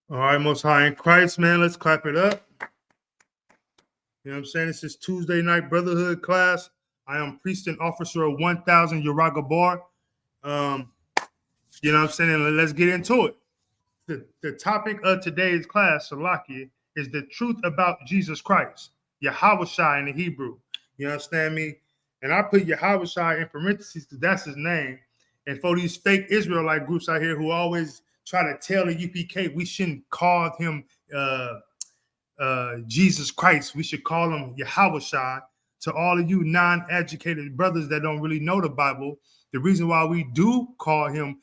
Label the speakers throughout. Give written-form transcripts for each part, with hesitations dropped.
Speaker 1: All right, Most High in Christ, man. Let's clap it up. You know what I'm saying? This is Tuesday night brotherhood class. I am priest and officer of 1000 Uraga Bar. You know what I'm saying? And let's get into it. The topic of today's class, Salaki, is the truth about Jesus Christ, Yahawashi in the Hebrew. You understand me? And I put Yahawashi in parentheses because that's his name. And for these fake Israelite groups out here who always try to tell the UPK we shouldn't call him Jesus Christ, we should call him Yahawashi. To all of you non-educated brothers that don't really know the Bible, the reason why we do call him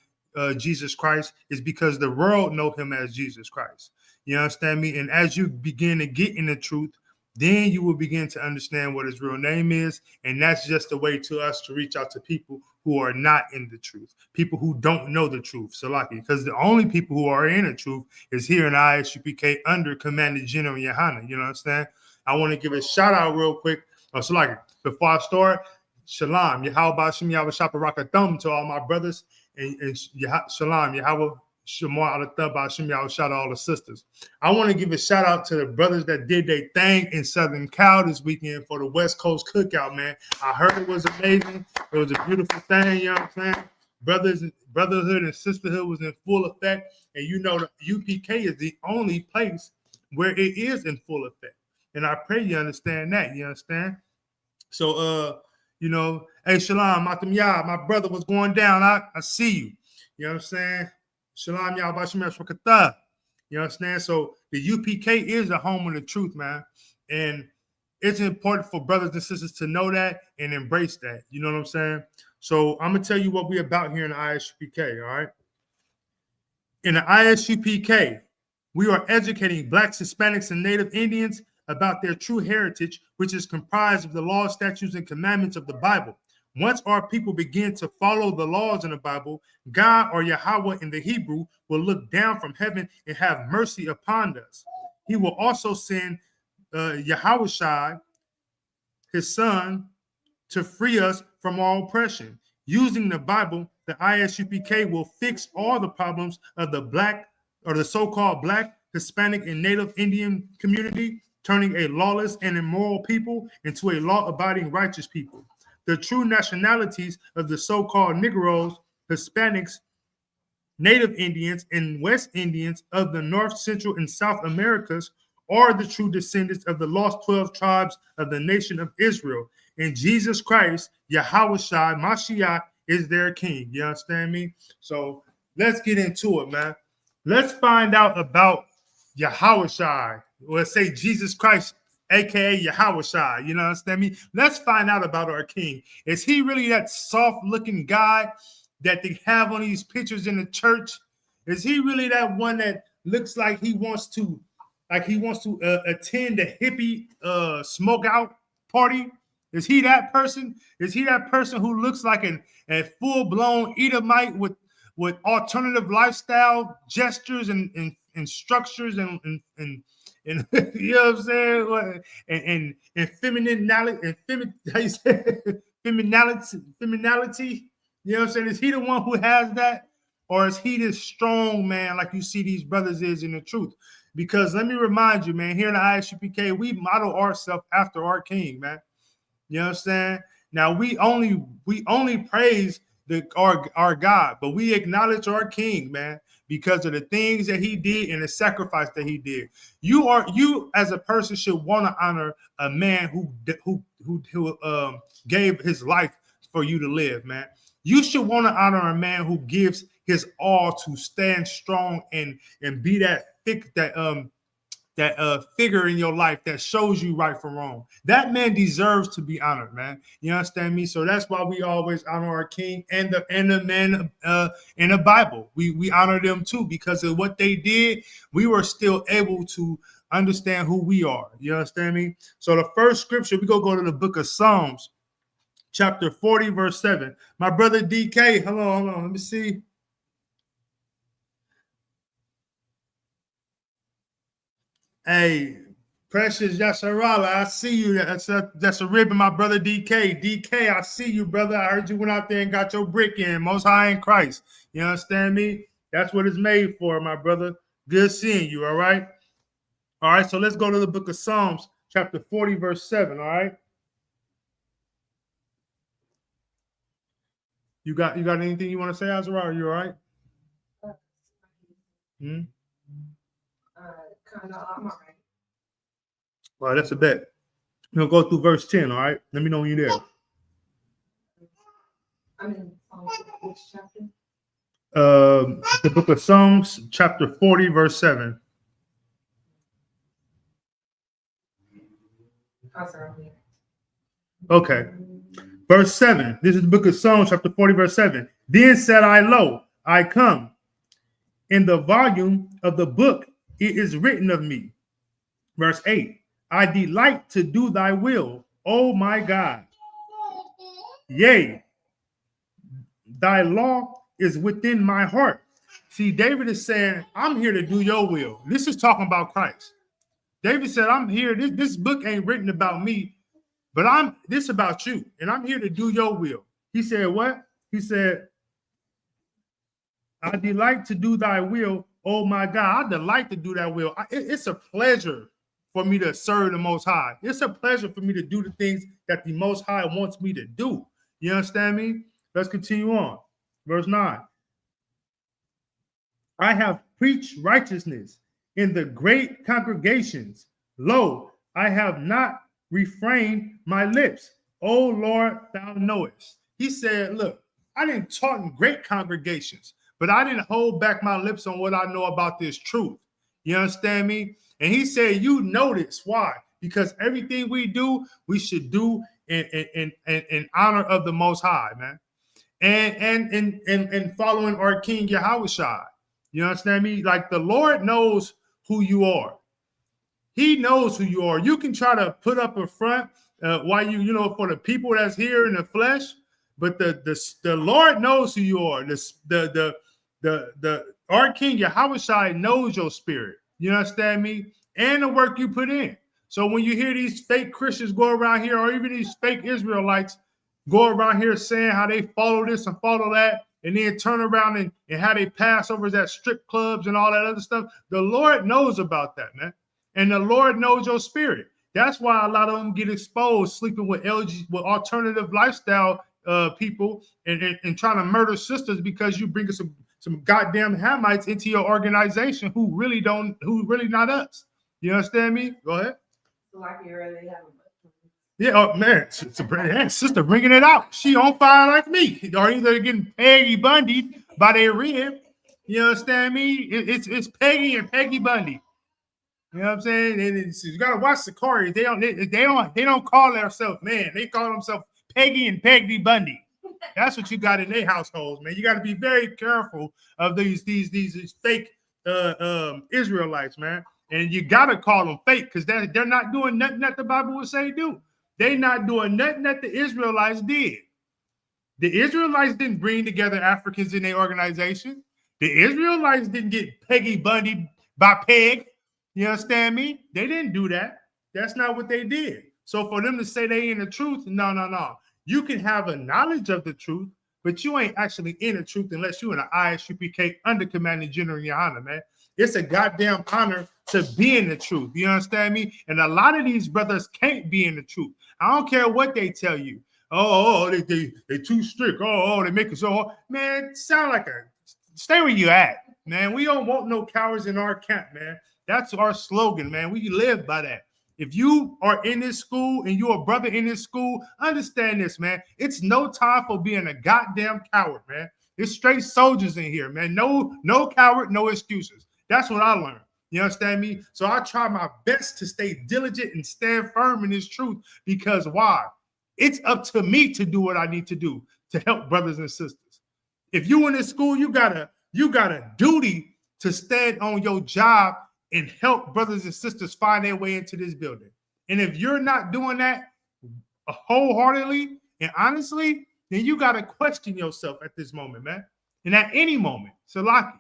Speaker 1: Jesus Christ is because the world know him as Jesus Christ. You understand me? And as you begin to get in the truth, then you will begin to understand what his real name is. And that's just a way to us to reach out to people who are not in the truth, people who don't know the truth. So, like, because the only people who are in the truth is here in ISUPK under Commander General Yohana. You know what I'm saying? I want to give a shout out real quick. So, like, before I start, Shalom, Yahawashi, Yahawashi, Thumb to all my brothers, and Shalom, Yahweh. Shamar shout out all the sisters. I want to give a shout out to the brothers that did their thing in Southern Cal this weekend for the West Coast Cookout, man. I heard it was amazing. It was a beautiful thing, you know what I'm saying? Brotherhood and sisterhood was in full effect. And you know, the UPK is the only place where it is in full effect. And I pray you understand that. You understand? So, you know, hey, Shalom, Matam Yah, my brother was going down. I see you. You know what I'm saying? Shalom, Yahawashi, Shrakata. You understand? So the UPK is the home of the truth, man. And it's important for brothers and sisters to know that and embrace that. You know what I'm saying? So I'm going to tell you what we're about here in the ISUPK, all right? In the ISUPK, we are educating Blacks, Hispanics, and Native Indians about their true heritage, which is comprised of the laws, statutes, and commandments of the Bible. Once our people begin to follow the laws in the Bible, God, or Yahweh in the Hebrew, will look down from heaven and have mercy upon us. He will also send Yahawashi, his son, to free us from all oppression. Using the Bible, the ISUPK will fix all the problems of the Black, or the so-called Black, Hispanic, and Native Indian community, turning a lawless and immoral people into a law-abiding righteous people. The true nationalities of the so-called Negroes, Hispanics, Native Indians, and West Indians of the North, Central, and South Americas are the true descendants of the lost 12 tribes of the nation of Israel. And Jesus Christ, Yahawashi, Mashiach, is their king. You understand me? So let's get into it, man. Let's find out about Yahawashi. Let's say Jesus Christ, aka Yahawashi. You know, understand me? Let's find out about our king. Is he really that soft-looking guy that they have on these pictures in the church? Is he really that one that looks like he wants to attend a hippie smoke out party? Is he that person? Is he that person who looks like a full-blown Edomite with alternative lifestyle gestures and structures and you know what I'm saying? And femininity, how you say femininity. You know what I'm saying? Is he the one who has that? Or is he this strong man like you see these brothers is in the truth? Because let me remind you, man, here in the ISUPK, we model ourselves after our king, man. You know what I'm saying? Now we only praise our God, but we acknowledge our king, man, because of the things that he did and the sacrifice that he did. You as a person should want to honor a man who gave his life for you to live, man. You should want to honor a man who gives his all to stand strong and be that figure in your life that shows you right from wrong. That man deserves to be honored, man. You understand me? So that's why we always honor our king and the men in the Bible. We honor them too because of what they did. We were still able to understand who we are. You understand me? So the first scripture, we go to the book of Psalms, chapter 40, verse 7. My brother DK, hold on. Let me see. Hey, Precious Yasharala, I see you. That's a rib in my brother DK. DK, I see you, brother. I heard you went out there and got your brick in. Most High in Christ. You understand me? That's what it's made for, my brother. Good seeing you, all right? All right, so let's go to the book of Psalms, chapter 40, verse 7, all right? You got anything you want to say, Azra? Are you all right? Hmm? I'm all right. All right, that's a bet. We'll go through verse 10, all right? Let me know when you're there. I'm in which chapter? The book of Psalms, chapter 40, verse 7. Okay. Verse 7. This is the book of Psalms, chapter 40, verse 7. Then said I, lo, I come. In the volume of the book, it is written of me. Verse 8. I delight to do thy will, O my God. Yea, thy law is within my heart. See, David is saying, I'm here to do your will. This is talking about Christ. David said, I'm here. This book ain't written about me, but this about you, and I'm here to do your will. He said, what? He said, I delight to do thy will, oh my God. I delight to do that will. It's a pleasure for me to serve the Most High. It's a pleasure for me to do the things that the Most High wants me to do. You understand me? Let's continue on. Verse 9. I have preached righteousness in the great congregations. Lo, I have not refrained my lips. O Lord, thou knowest. He said, look, I didn't talk in great congregations, but I didn't hold back my lips on what I know about this truth. You understand me? And he said, you notice why? Because everything we do, we should do in honor of the Most High, man. And following our King Yahawashi. You understand me? Like the Lord knows who you are. He knows who you are. You can try to put up a front while for the people that's here in the flesh, but the Lord knows who you are. The our King Yahawashi knows your spirit. You understand me? And the work you put in. So when you hear these fake Christians go around here, or even these fake Israelites go around here saying how they follow this and follow that, and then turn around and how they Passovers at strip clubs and all that other stuff, the Lord knows about that, man. And the Lord knows your spirit. That's why a lot of them get exposed sleeping with with alternative lifestyle people and trying to murder sisters because you bring some goddamn Hamites into your organization who really not us. You understand me? Go ahead. Like you already have yeah, oh man, sister bringing it out. She on fire like me. Or either getting Peggy Bundy by their rib. You understand me? It's Peggy and Peggy Bundy. You know what I'm saying? And you gotta watch the Corey. They don't call themselves man. They call themselves Peggy and Peggy Bundy. That's what you got in their households, man. You got to be very careful of these fake Israelites, man. And you gotta call them fake because they're not doing nothing that the Bible would say do. They're not doing nothing that the Israelites did. The Israelites didn't bring together Africans in their organization. The Israelites didn't get Peggy Bundy by Peg. You understand me? They didn't do that. That's not what they did. So for them to say they in the truth, no. You can have a knowledge of the truth, but you ain't actually in the truth unless you're in an ISUPK under commanding general in your honor, man. It's a goddamn honor to be in the truth. You understand me? And a lot of these brothers can't be in the truth. I don't care what they tell you. They too strict. They make it so hard. Man, sound like stay where you at, man. We don't want no cowards in our camp, man. That's our slogan, man. We live by that. If you are in this school and you're a brother in this school, understand this, man. It's no time for being a goddamn coward, man. It's straight soldiers in here, man. No coward, no excuses. That's what I learned. You understand me? So I try my best to stay diligent and stand firm in this truth because why? It's up to me to do what I need to do to help brothers and sisters. If you in this school, you got a duty to stand on your job and help brothers and sisters find their way into this building. And if you're not doing that wholeheartedly and honestly, then you got to question yourself at this moment, man. And at any moment, Salaki.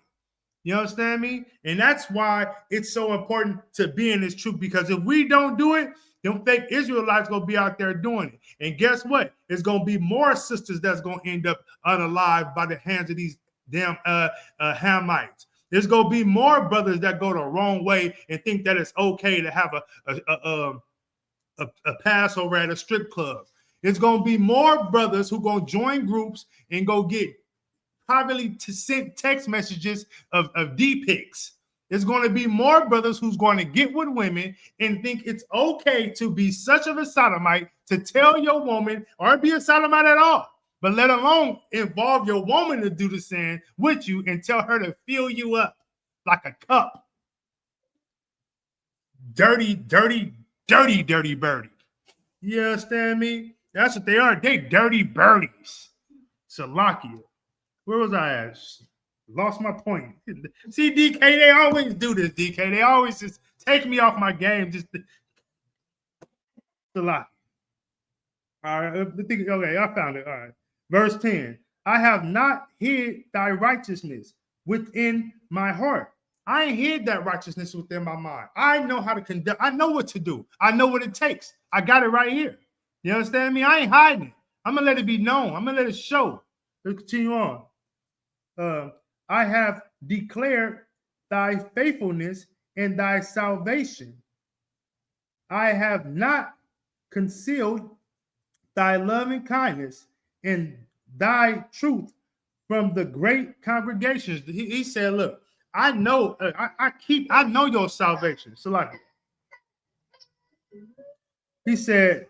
Speaker 1: You understand me? And that's why it's so important to be in this truth, because if we don't do it, them fake Israelites going to be out there doing it. And guess what? It's going to be more sisters that's going to end up unalive by the hands of these damn Hamites. There's gonna be more brothers that go the wrong way and think that it's okay to have a Passover at a strip club. There's gonna be more brothers who gonna join groups and go get privately to send text messages of D pics. There's going to be more brothers who's going to get with women and think it's okay to be such of a sodomite to tell your woman or be a sodomite at all, but let alone involve your woman to do the sin with you and tell her to fill you up like a cup. Dirty, dirty, dirty, dirty birdie. You understand me? That's what they are. They dirty birdies. Salakia. Where was I at? Lost my point. See, DK, they always do this, DK. They always just take me off my game. Just a lot. All right. Okay, I found it. All right. Verse 10. I have not hid thy righteousness within my heart. I ain't hid that righteousness within my mind. I know how to conduct. I know what to do. I know what it takes. I got it right here. You understand me? I ain't hiding it. I'm going to let it be known. I'm going to let it show. Let's continue on. I have declared thy faithfulness and thy salvation. I have not concealed thy loving kindness and thy truth from the great congregations. He said, look, I know, I know your salvation. So like, he said,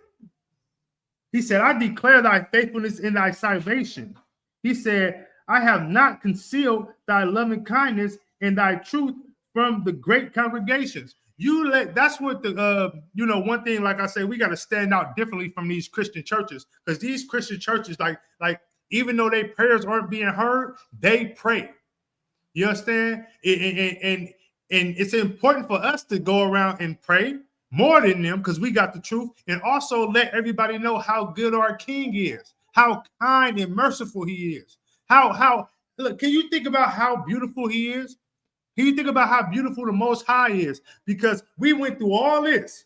Speaker 1: I declare thy faithfulness and thy salvation. He said, I have not concealed thy loving kindness and thy truth from the great congregations. That's what one thing, like I say, we got to stand out differently from these Christian churches, because these Christian churches, like even though their prayers aren't being heard, they pray. You understand? And it's important for us to go around and pray more than them, because we got the truth, and also let everybody know how good our King is, how kind and merciful he is. How look, can you think about how beautiful he is? Can you think about how beautiful the Most High is? Because we went through all this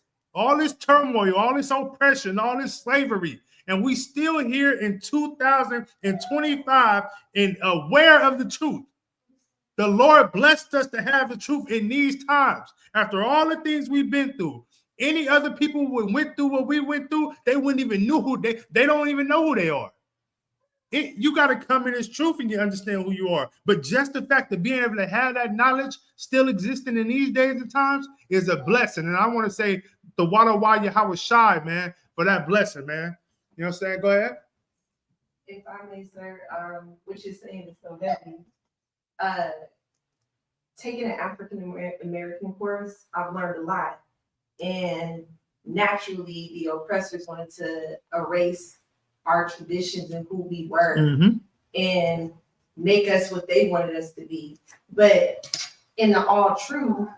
Speaker 1: turmoil, all this oppression, all this slavery, and we still here in 2025 and aware of the truth. The Lord blessed us to have the truth in these times. After all the things we've been through, any other people who went through what we went through, they wouldn't even know who they don't even know who they are. You got to come in as truth and you understand who you are. But just the fact of being able to have that knowledge still existing in these days and times is a blessing. And I want to say the Yahawashi, man, for that blessing, man. You know what I'm saying? Go ahead.
Speaker 2: If I may, sir, what you're saying is so heavy. Taking an African American course, I've learned a lot. And naturally, the oppressors wanted to erase our traditions and who we were, and make us what they wanted us to be. But in the all truth,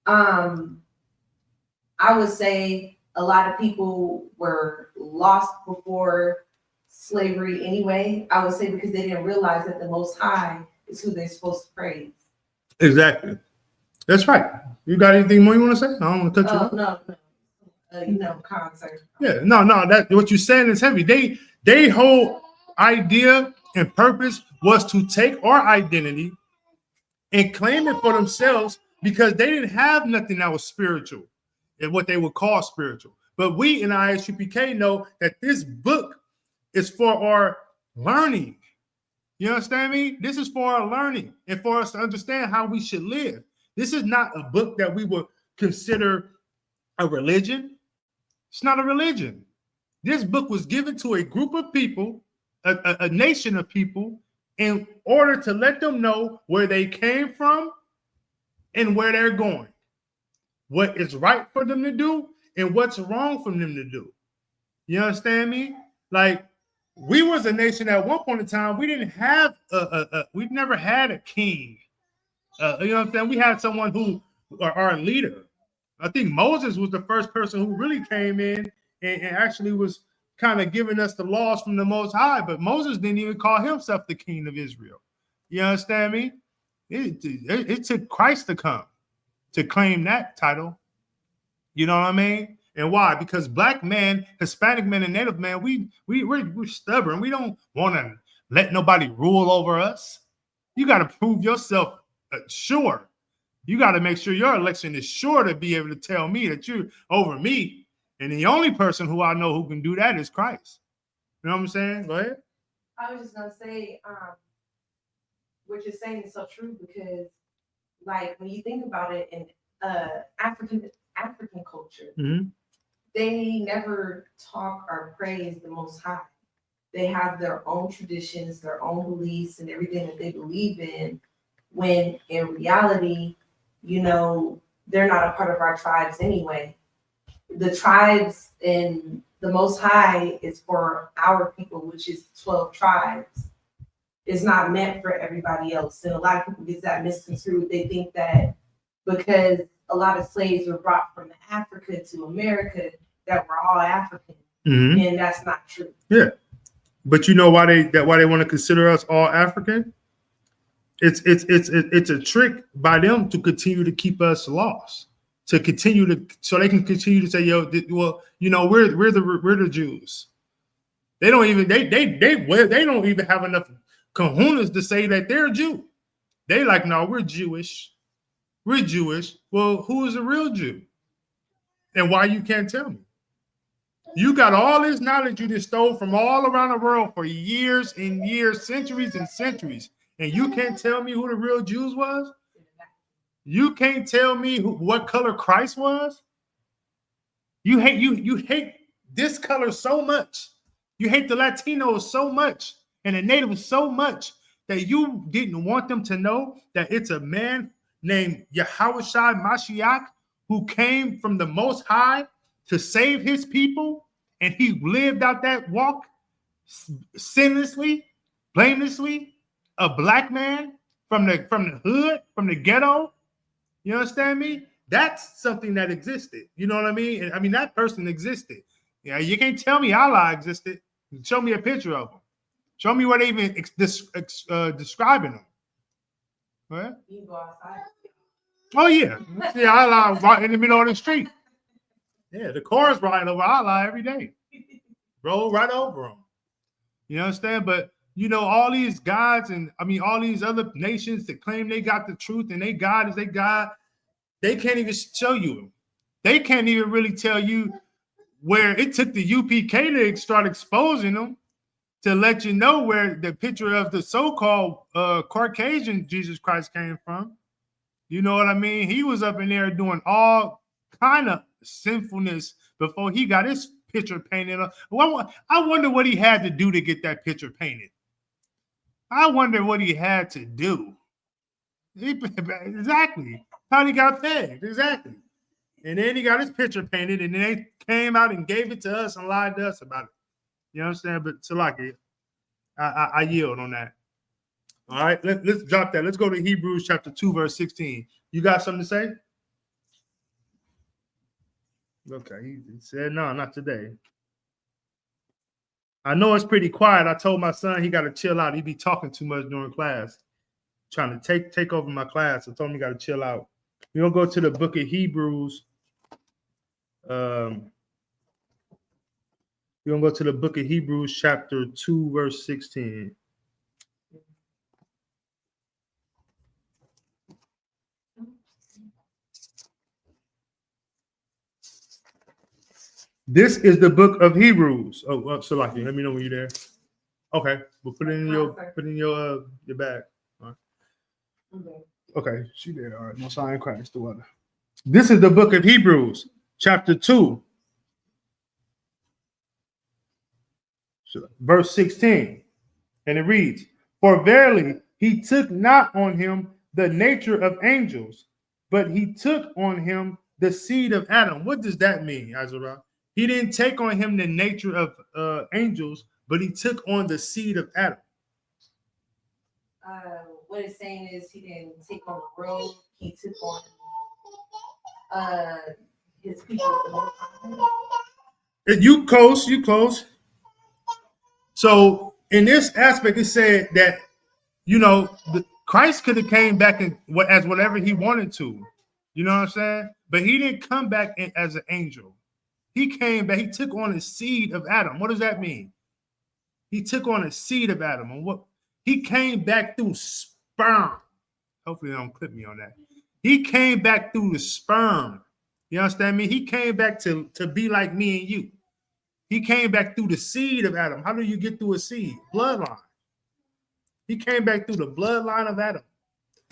Speaker 2: I would say a lot of people were lost before slavery anyway. I would say because they didn't realize that the Most High is who they're supposed to praise.
Speaker 1: Exactly. That's right. You got anything more you want to say? I don't want to cut you off.
Speaker 2: No. Concert.
Speaker 1: Yeah, no. That what you're saying is heavy. They whole idea and purpose was to take our identity and claim it for themselves, because they didn't have nothing that was spiritual and what they would call spiritual. But we in ISUPK know that this book is for our learning. You understand me? This is for our learning and for us to understand how we should live. This is not a book that we would consider a religion. It's not a religion. This book was given to a group of people, a nation of people, in order to let them know where they came from and where they're going, what is right for them to do and what's wrong for them to do. You understand me? Like, we was a nation at one point in time, we didn't have we've never had a king. You know what I'm saying? We had someone who, our leader. I think Moses was the first person who really came in and actually was kind of giving us the laws from the Most High. But Moses didn't even call himself the king of Israel. You understand me? It took Christ to come to claim that title. You know what I mean? And why? Because black man, Hispanic man, and Native man, we're stubborn. We don't want to let nobody rule over us. You got to prove yourself sure. You got to make sure your election is sure to be able to tell me that you're over me. And the only person who I know who can do that is Christ. You know what I'm saying? Go ahead.
Speaker 2: I was just gonna say, what you're saying is so true because, like, when you think about it in African culture, they never talk or praise the Most High. They have their own traditions, their own beliefs, and everything that they believe in. When in reality, you know, they're not a part of our tribes anyway. The tribes in the Most High is for our people, which is 12 tribes. It's not meant for everybody else. And a lot of people get that misconstrued. They think that because a lot of slaves were brought from Africa to America, that we're all African. And that's not true.
Speaker 1: Yeah. But you know why they want to consider us all African? It's a trick by them to continue to keep us lost. So they can continue to say, yo, well, you know, we're the Jews. They don't even they don't even have enough kahunas to say that they're Jew. They like, no, we're Jewish. We're Jewish. Well, who is a real Jew? And why you can't tell me? You got all this knowledge you just stole from all around the world for years and years, centuries and centuries, and you can't tell me who the real Jews was? You can't tell me what color Christ was? You hate this color so much. You hate the Latinos so much and the natives so much that you didn't want them to know that it's a man named Yahawashi Mashiach who came from the Most High to save his people, and he lived out that walk sinlessly, blamelessly, a black man from the hood, from the ghetto. You understand me? That's something that existed. You know what I mean? And I mean, that person existed. Yeah, you can't tell me Allah existed. Show me a picture of him. Show me what they even describing him. Right?
Speaker 2: You go outside.
Speaker 1: Oh yeah, see Allah right in the middle of the street. Yeah, the cars riding over Allah every day. Roll right over them. You understand? But you know, all these gods and I mean all these other nations that claim they got the truth and they God is their God, they can't even show you. They can't even really tell you where it took the UPK to start exposing them to let you know where the picture of the so-called Caucasian Jesus Christ came from. You know what I mean? He was up in there doing all kind of sinfulness before he got his picture painted. Well, I wonder what he had to do to get that picture painted. I wonder what he had to do. Exactly. How he got paid. Exactly. And then he got his picture painted, and then they came out and gave it to us and lied to us about it. You know what I'm saying? But Salaki, I yield on that. All right, let's drop that. Let's go to Hebrews chapter 2, verse 16. You got something to say? Okay, he said no, not today. I know it's pretty quiet. I told my son he got to chill out. He be talking too much during class, trying to take over my class. I told him he got to chill out. We're gonna go to the book of Hebrews. We're gonna go to the book of Hebrews, chapter 2, verse 16. This is the book of Hebrews. Oh, Salaki, let me know when you're there. Okay, we'll put it in your bag. All right. Okay, she there. All right, no sign Christ the water. This is the book of Hebrews, chapter 2, verse 16. And it reads, "For verily he took not on him the nature of angels, but he took on him the seed of Adam." What does that mean, Azara? He didn't take on him the nature of angels, but he took on the seed of Adam.
Speaker 2: What it's saying is he didn't take on the world, he took on his people.
Speaker 1: You close. So in this aspect, it said that, you know, Christ could have came back as whatever he wanted to. You know what I'm saying? But he didn't come back as an angel. He came back. He took on the seed of Adam. What does that mean? He took on a seed of Adam. And what he came back through sperm. Hopefully they don't clip me on that. He came back through the sperm. You understand me? He came back to be like me and you. He came back through the seed of Adam. How do you get through a seed? Bloodline. He came back through the bloodline of Adam.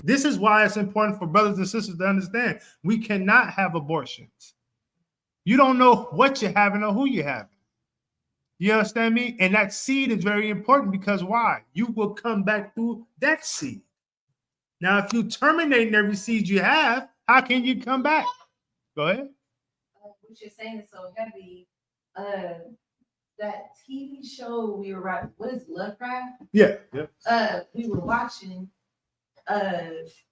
Speaker 1: This is why it's important for brothers and sisters to understand we cannot have abortions. You don't know what you're having or who you're having. You understand me? And that seed is very important because why? You will come back through that seed. Now, if you terminate every seed you have, how can you come back? Go ahead.
Speaker 2: What you're saying is so heavy. That TV show we were watching, what is Lovecraft?
Speaker 1: Yeah.
Speaker 2: We were watching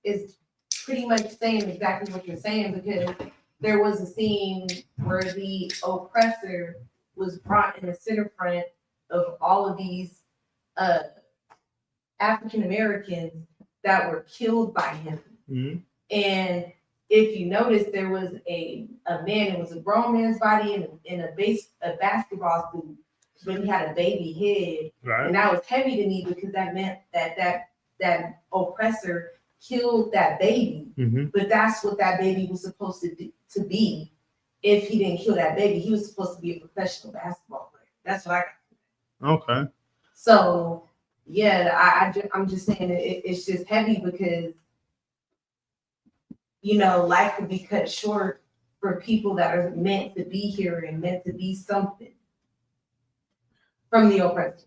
Speaker 2: is pretty much saying exactly what you're saying, because there was a scene where the oppressor was brought in the center front of all of these African Americans that were killed by him.
Speaker 1: Mm-hmm.
Speaker 2: And if you notice, there was a man, it was a grown man's body in a basketball suit, but he had a baby head.
Speaker 1: Right.
Speaker 2: And that was heavy to me because that meant that oppressor killed that baby.
Speaker 1: Mm-hmm.
Speaker 2: But that's what that baby was supposed to be. If he didn't kill that baby, he was supposed to be a professional basketball player. That's what I got.
Speaker 1: Okay.
Speaker 2: So yeah, I'm just saying it's just heavy because, you know, life could be cut short for people that are meant to be here and meant to be something from the oppressor.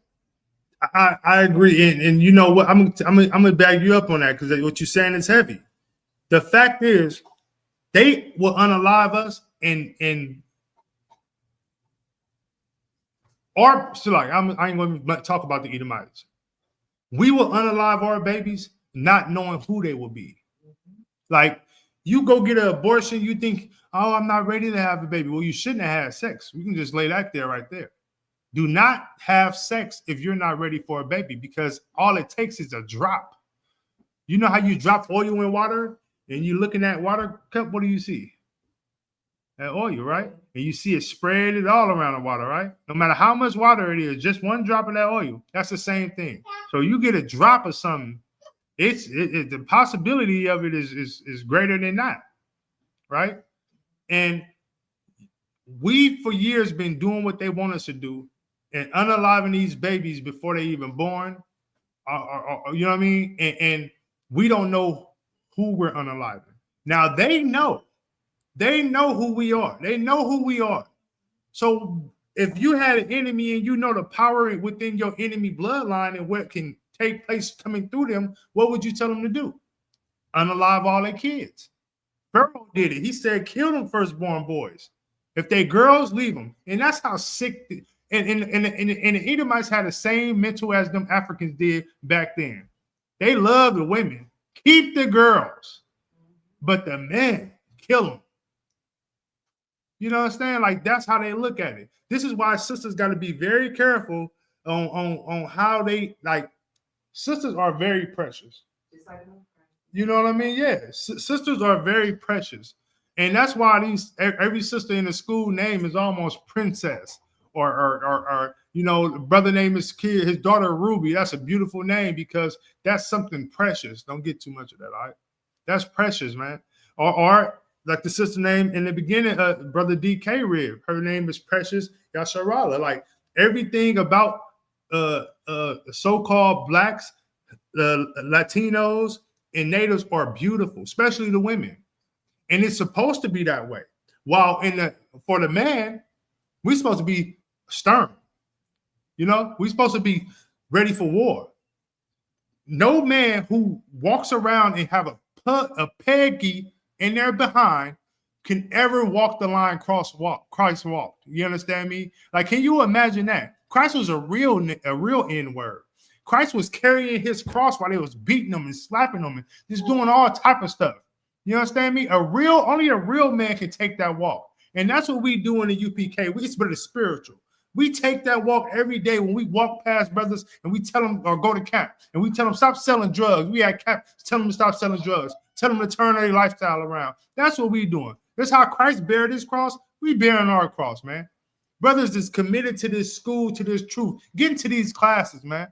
Speaker 1: I agree, and you know what? I'm gonna back you up on that because what you're saying is heavy. The fact is, they will unalive us, and or so like I ain't gonna talk about the Edomites. We will unalive our babies, not knowing who they will be. Like, you go get an abortion, you think, oh, I'm not ready to have a baby. Well, you shouldn't have had sex. We can just lay that there right there. Do not have sex if you're not ready for a baby, because all it takes is a drop. You know how you drop oil in water and you look in that water cup, what do you see? That oil, right? And you see it spread all around the water, right? No matter how much water it is, just one drop of that oil, that's the same thing. So you get a drop of something, the possibility of it is greater than that, right? And we for years been doing what they want us to do and unaliving these babies before they even born, or you know what I mean? And we don't know who we're unaliving. Now they know who we are. They know who we are. So if you had an enemy and you know the power within your enemy bloodline and what can take place coming through them, what would you tell them to do? Unalive all their kids. Pharaoh did it. He said, kill them firstborn boys. If they girls, leave them. And that's how sick. And the Edomites had the same mental as them Africans did back then. They love the women. Keep the girls. But the men, kill them. You know what I'm saying? Like, that's how they look at it. This is why sisters got to be very careful on how they, like, sisters are very precious. You know what I mean? Yeah. Sisters are very precious. And that's why every sister in the school name is almost princess. Or you know, the brother name is kid, his daughter Ruby. That's a beautiful name because that's something precious. Don't get too much of that, all right? That's precious, man. Or like the sister name in the beginning, brother DK Rib. Her name is Precious Yasharala. Like, everything about so-called blacks, Latinos, and natives are beautiful, especially the women. And it's supposed to be that way. While for the man, we're supposed to be stern. You know, we're supposed to be ready for war. No man who walks around and have a peggy in their behind can ever walk the line Christ walked. You understand me? Like, can you imagine that? Christ was a real N-word. Christ was carrying his cross while they was beating him and slapping him and just doing all type of stuff. You understand me? Only a real man can take that walk. And that's what we do in the UPK. It's but spiritual. We take that walk every day when we walk past brothers and we tell them, or go to camp, and we tell them, stop selling drugs. We at camp, tell them to stop selling drugs. Tell them to turn their lifestyle around. That's what we doing. That's how Christ bared his cross. We bearing our cross, man. Brothers is committed to this school, to this truth. Get into these classes, man.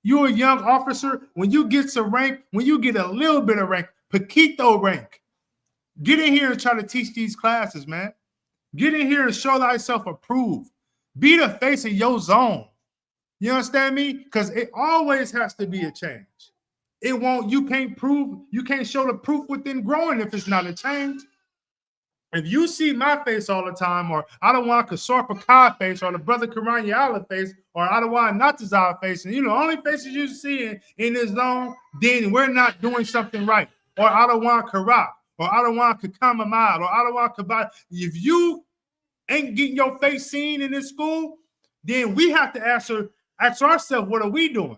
Speaker 1: You're a young officer. When you get some rank, when you get a little bit of rank, Paquito rank, get in here and try to teach these classes, man. Get in here and show thyself approved. Be the face of your zone. You understand me? Because it always has to be a change. It won't, you can't show the proof within growing if it's not a change. If you see my face all the time, or I don't want Kasorpa Kai face, or the brother Karanya Allah face, or I don't want Natazar face, and only faces you see in this zone, then we're not doing something right. Or I don't want Karak, or I don't want Kakamamad, or I don't want Kabad. If you ain't getting your face seen in this school, then we have to ask ourselves, what are we doing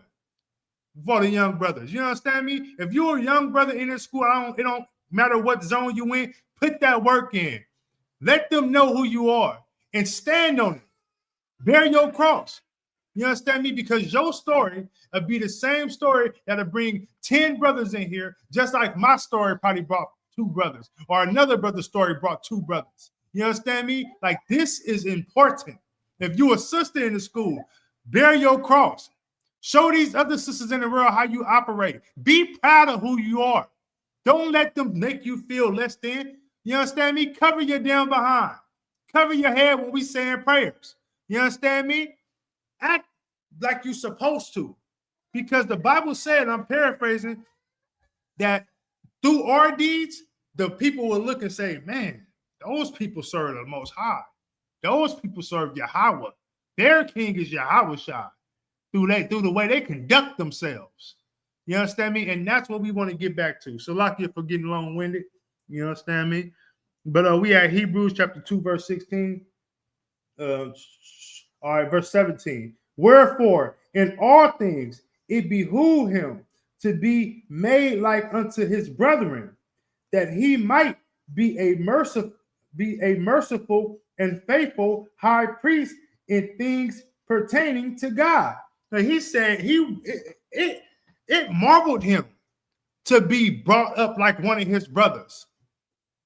Speaker 1: for the young brothers? You understand me? If you're a young brother in this school, it don't matter what zone you in, put that work in. Let them know who you are and stand on it. Bear your cross. You understand me? Because your story will be the same story that'll bring 10 brothers in here, just like my story probably brought 2 brothers, or another brother's story brought 2 brothers. You understand me? Like, this is important. If you're a sister in the school, bear your cross. Show these other sisters in the world how you operate. Be proud of who you are. Don't let them make you feel less than. You understand me? Cover your damn behind. Cover your head when we saying prayers. You understand me? Act like you're supposed to. Because the Bible said, I'm paraphrasing, that through our deeds, the people will look and say, man, those people serve the Most High. Those people serve Yahweh. Their king is Yahawashi. Through the way they conduct themselves. You understand me? And that's what we want to get back to. So, Lakia, for getting long-winded. You understand me? But we at Hebrews chapter 2, verse 16. All right, verse 17. Wherefore, in all things, it behooved him to be made like unto his brethren, that he might be a merciful and faithful high priest in things pertaining to God. Now, he said it marveled him to be brought up like one of his brothers.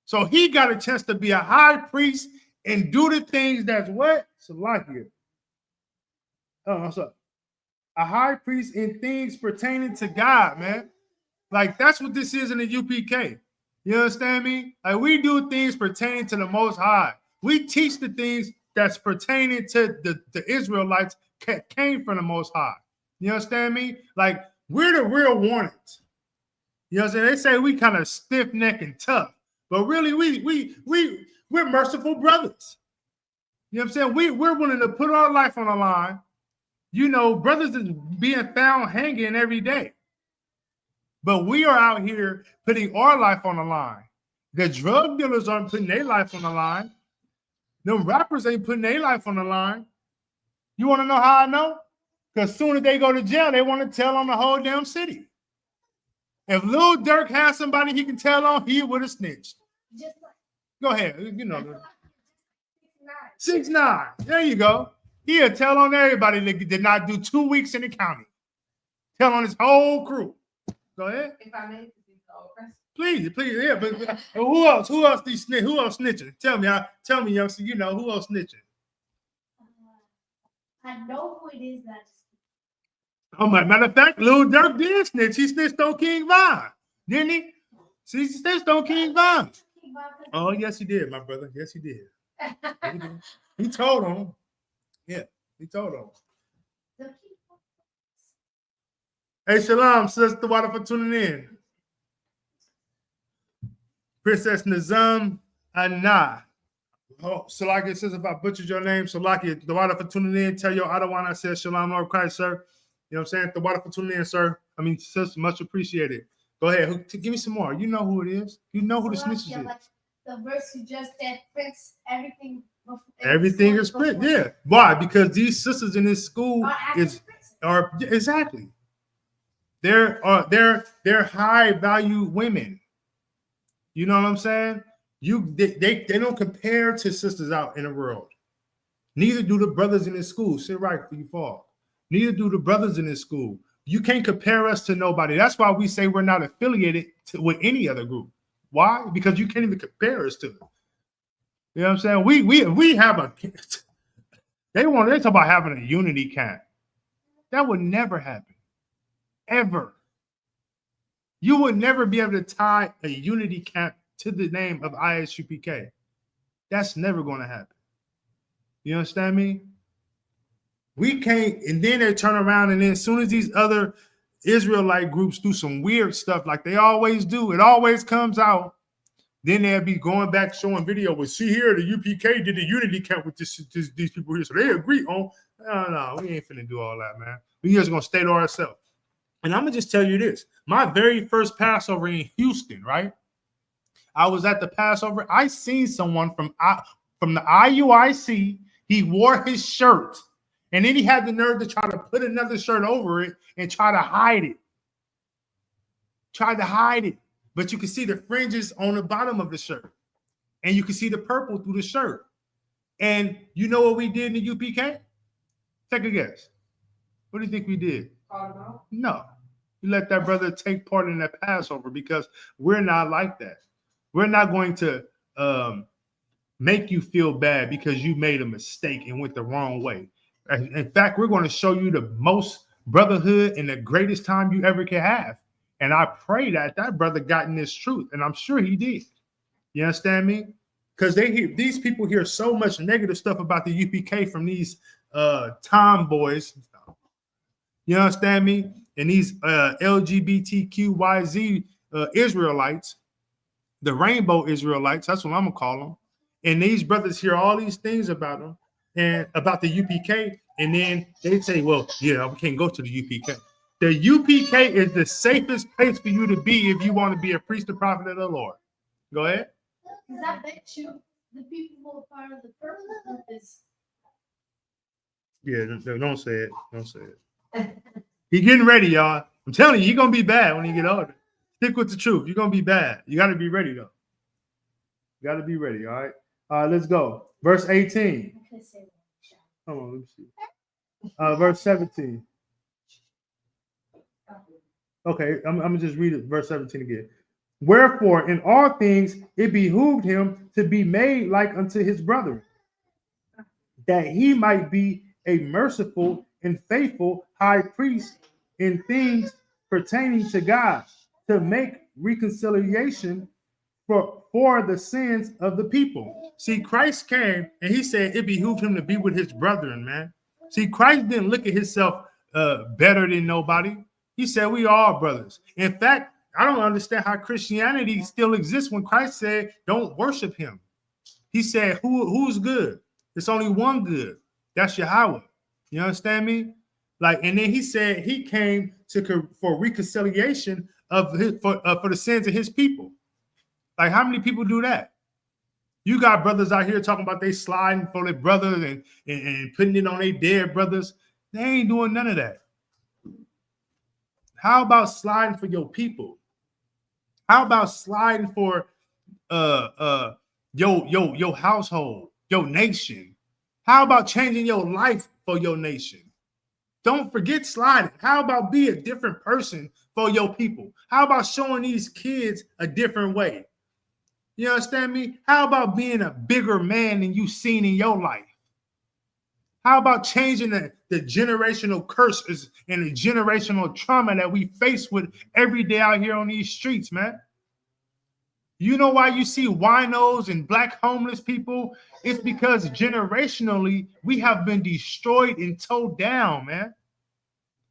Speaker 1: So he got a chance to be a high priest and do the things that's what? Salakia. Oh, what's up? A high priest in things pertaining to God, man. Like, that's what this is in the UPK. You understand me? Like, we do things pertaining to the Most High. We teach the things that's pertaining to the Israelites came from the Most High. You understand me? Like, we're the real warnings. You know what I'm saying? They say we kind of stiff-necked and tough, but really we're merciful brothers. You know what I'm saying? We're willing to put our life on the line. Brothers is being found hanging every day. But we are out here putting our life on the line. The drug dealers aren't putting their life on the line. Them rappers ain't putting their life on the line. You want to know how I know? Because as soon as they go to jail, they want to tell on the whole damn city. If Lil Durk has somebody he can tell on, he would have snitched. Go ahead. 6ix9ine. There you go. He'll tell on everybody that did not do 2 weeks in the county. Tell on his whole crew. Go ahead. If I may, please, yeah. But who else? Who else snitching? Tell me, youngster. Who else snitching?
Speaker 3: I know who it is.
Speaker 1: Matter of fact, Lil Durk did snitch. He snitched on King Von, didn't he? See, he snitched on King Von. Oh, yes, he did, my brother. Yes, he did. He told on him. Yeah, he told on him. Hey, shalom, Sister Water, for tuning in. Princess Nizam Anna. Oh, Salakia says, if I butchered your name, Salakia, the water for tuning in. Tell your Adawan I said shalom, Lord Christ, sir. You know what I'm saying? The water for tuning in, sir. I mean, sis, much appreciated. Go ahead. Give me some more. You know who it is. You know who the snitches is.
Speaker 3: Like the verse you just said, Prince, everything.
Speaker 1: Everything is Prince. Yeah. Why? Because these sisters in this school are exactly. They're high value women. You know what I'm saying? They don't compare to sisters out in the world. Neither do the brothers in this school. Sit right before you fall. Neither do the brothers in this school. You can't compare us to nobody. That's why we say we're not affiliated with any other group. Why? Because you can't even compare us to them. You know what I'm saying? We have a. They talk about having a unity camp. That would never happen. ever. You would never be able to tie a unity camp to the name of ISUPK. That's never going to happen. You understand me? We can't, and then they turn around, and then as soon as these other Israelite groups do some weird stuff like they always do, it always comes out. Then they'll be going back showing video. Well, see here, the UPK did the unity camp with these people here, so they agree on. No, we ain't finna do all that, man. We just gonna stay to ourselves. And I'm gonna just tell you this: my very first Passover in Houston, right? I was at the Passover. I seen someone from the IUIC. He wore his shirt, and then he had the nerve to try to put another shirt over it and try to hide it. Tried to hide it. But you can see the fringes on the bottom of the shirt. And you can see the purple through the shirt. And you know what we did in the UPK? Take a guess. What do you think we did? No. We let that brother take part in that Passover because we're not like that. We're not going to make you feel bad because you made a mistake and went the wrong way. In fact, we're going to show you the most brotherhood and the greatest time you ever can have. And I pray that that brother got in this truth, and I'm sure he did. You understand me? Because these people hear so much negative stuff about the UPK from these tomboys. You understand me? And these LGBTQYZ Israelites, the rainbow Israelites, that's what I'm gonna call them. And these brothers hear all these things about them and about the UPK, and then they say, "Well, yeah, we can't go to the UPK." The UPK is the safest place for you to be if you want to be a priest or prophet of the Lord. Go ahead.
Speaker 3: Because I bet you the people who are part of the purple group is.
Speaker 1: Yeah, don't say it. Don't say it. He getting ready, y'all. I'm telling you, he's going to be bad when he get older. Stick with the truth. You're going to be bad. You got to be ready, though. You got to be ready, all right? All right, let's go. Verse 18. Hold on, let me see. Verse 17. Okay, I'm gonna just read it, verse 17 again. Wherefore, in all things it behooved him to be made like unto his brother, that he might be a merciful and faithful high priest in things pertaining to God, to make reconciliation for the sins of the people. See, Christ came and he said it behooved him to be with his brethren, man. See, Christ didn't look at himself better than nobody. He said we are brothers. In fact, I don't understand how Christianity still exists when Christ said, don't worship him. He said, who's good? There's only one good. That's Yahweh. You understand me? Like, and then he said he came for reconciliation of for the sins of his people. Like, how many people do that? You got brothers out here talking about they sliding for their brothers and putting it on their dead brothers. They ain't doing none of that. How about sliding for your people? How about sliding for your household, your nation? How about changing your life for your nation? Don't forget sliding. How about be a different person for your people? How about showing these kids a different way? You understand me? How about being a bigger man than you've seen in your life? How about changing the generational curses and the generational trauma that we face with every day out here on these streets, man? You know why you see winos and black homeless people? It's because generationally we have been destroyed and towed down, man.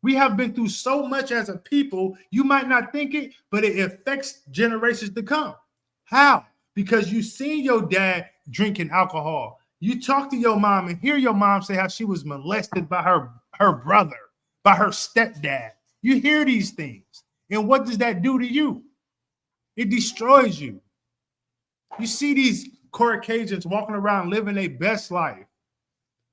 Speaker 1: We have been through so much as a people, you might not think it, but it affects generations to come. How? Because you seen your dad drinking alcohol. You talk to your mom and hear your mom say how she was molested by her brother, by her stepdad. You hear these things. And what does that do to you? It destroys you. You see these Caucasians walking around living their best life.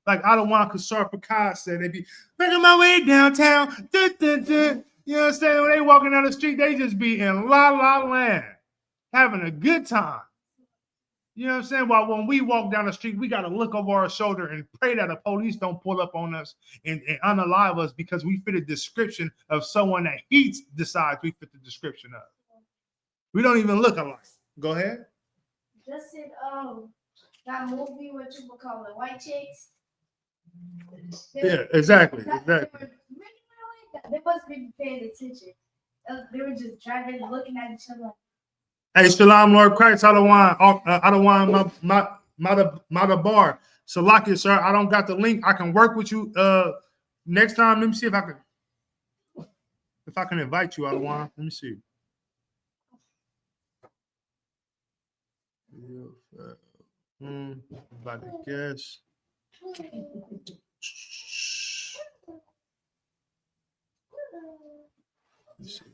Speaker 1: Like Adawan Kasar Pakad said, they be making my way downtown. Dun, dun, dun. You know what I'm saying? When they walking down the street, they just be in la la land, having a good time. You know what I'm saying? While when we walk down the street, we got to look over our shoulder and pray that the police don't pull up on us and unalive us because we fit a description of someone that he decides we fit the description of. We don't even look alike. Go ahead.
Speaker 3: Just in that movie, what you would call it, White Chicks.
Speaker 1: Yeah, exactly.
Speaker 3: They were really, really They wasn't even paying attention. They were just driving, looking at each other.
Speaker 1: Hey, Shalom, Lord Christ, I don't want my bar. So lock it, sir. I don't got the link. I can work with you next time. Let me see if I can invite you, I don't want. Let me see. About to guess. Let's see.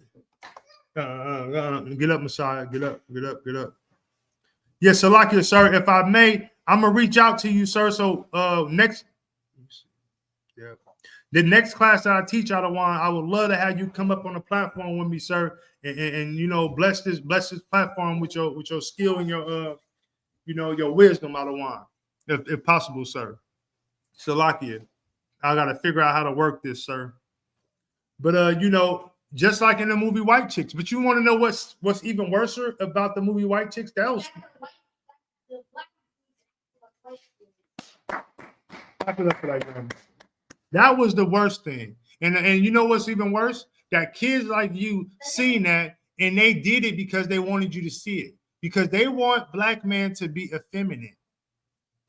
Speaker 1: Get up, Messiah. Get up. Yes, Salakia, sir. If I may, I'm gonna reach out to you, sir. So next, yeah, the next class that I teach out of one, I would love to have you come up on the platform with me, sir, and you know, bless this platform with your skill and your your wisdom out of one, if possible, sir. Salakia, I gotta figure out how to work this, sir. But just like in the movie White Chicks. But you want to know what's even worse about the movie White Chicks? That was that was the worst thing. And you know what's even worse? That kids like you seen that and they did it because they wanted you to see it. Because they want black men to be effeminate.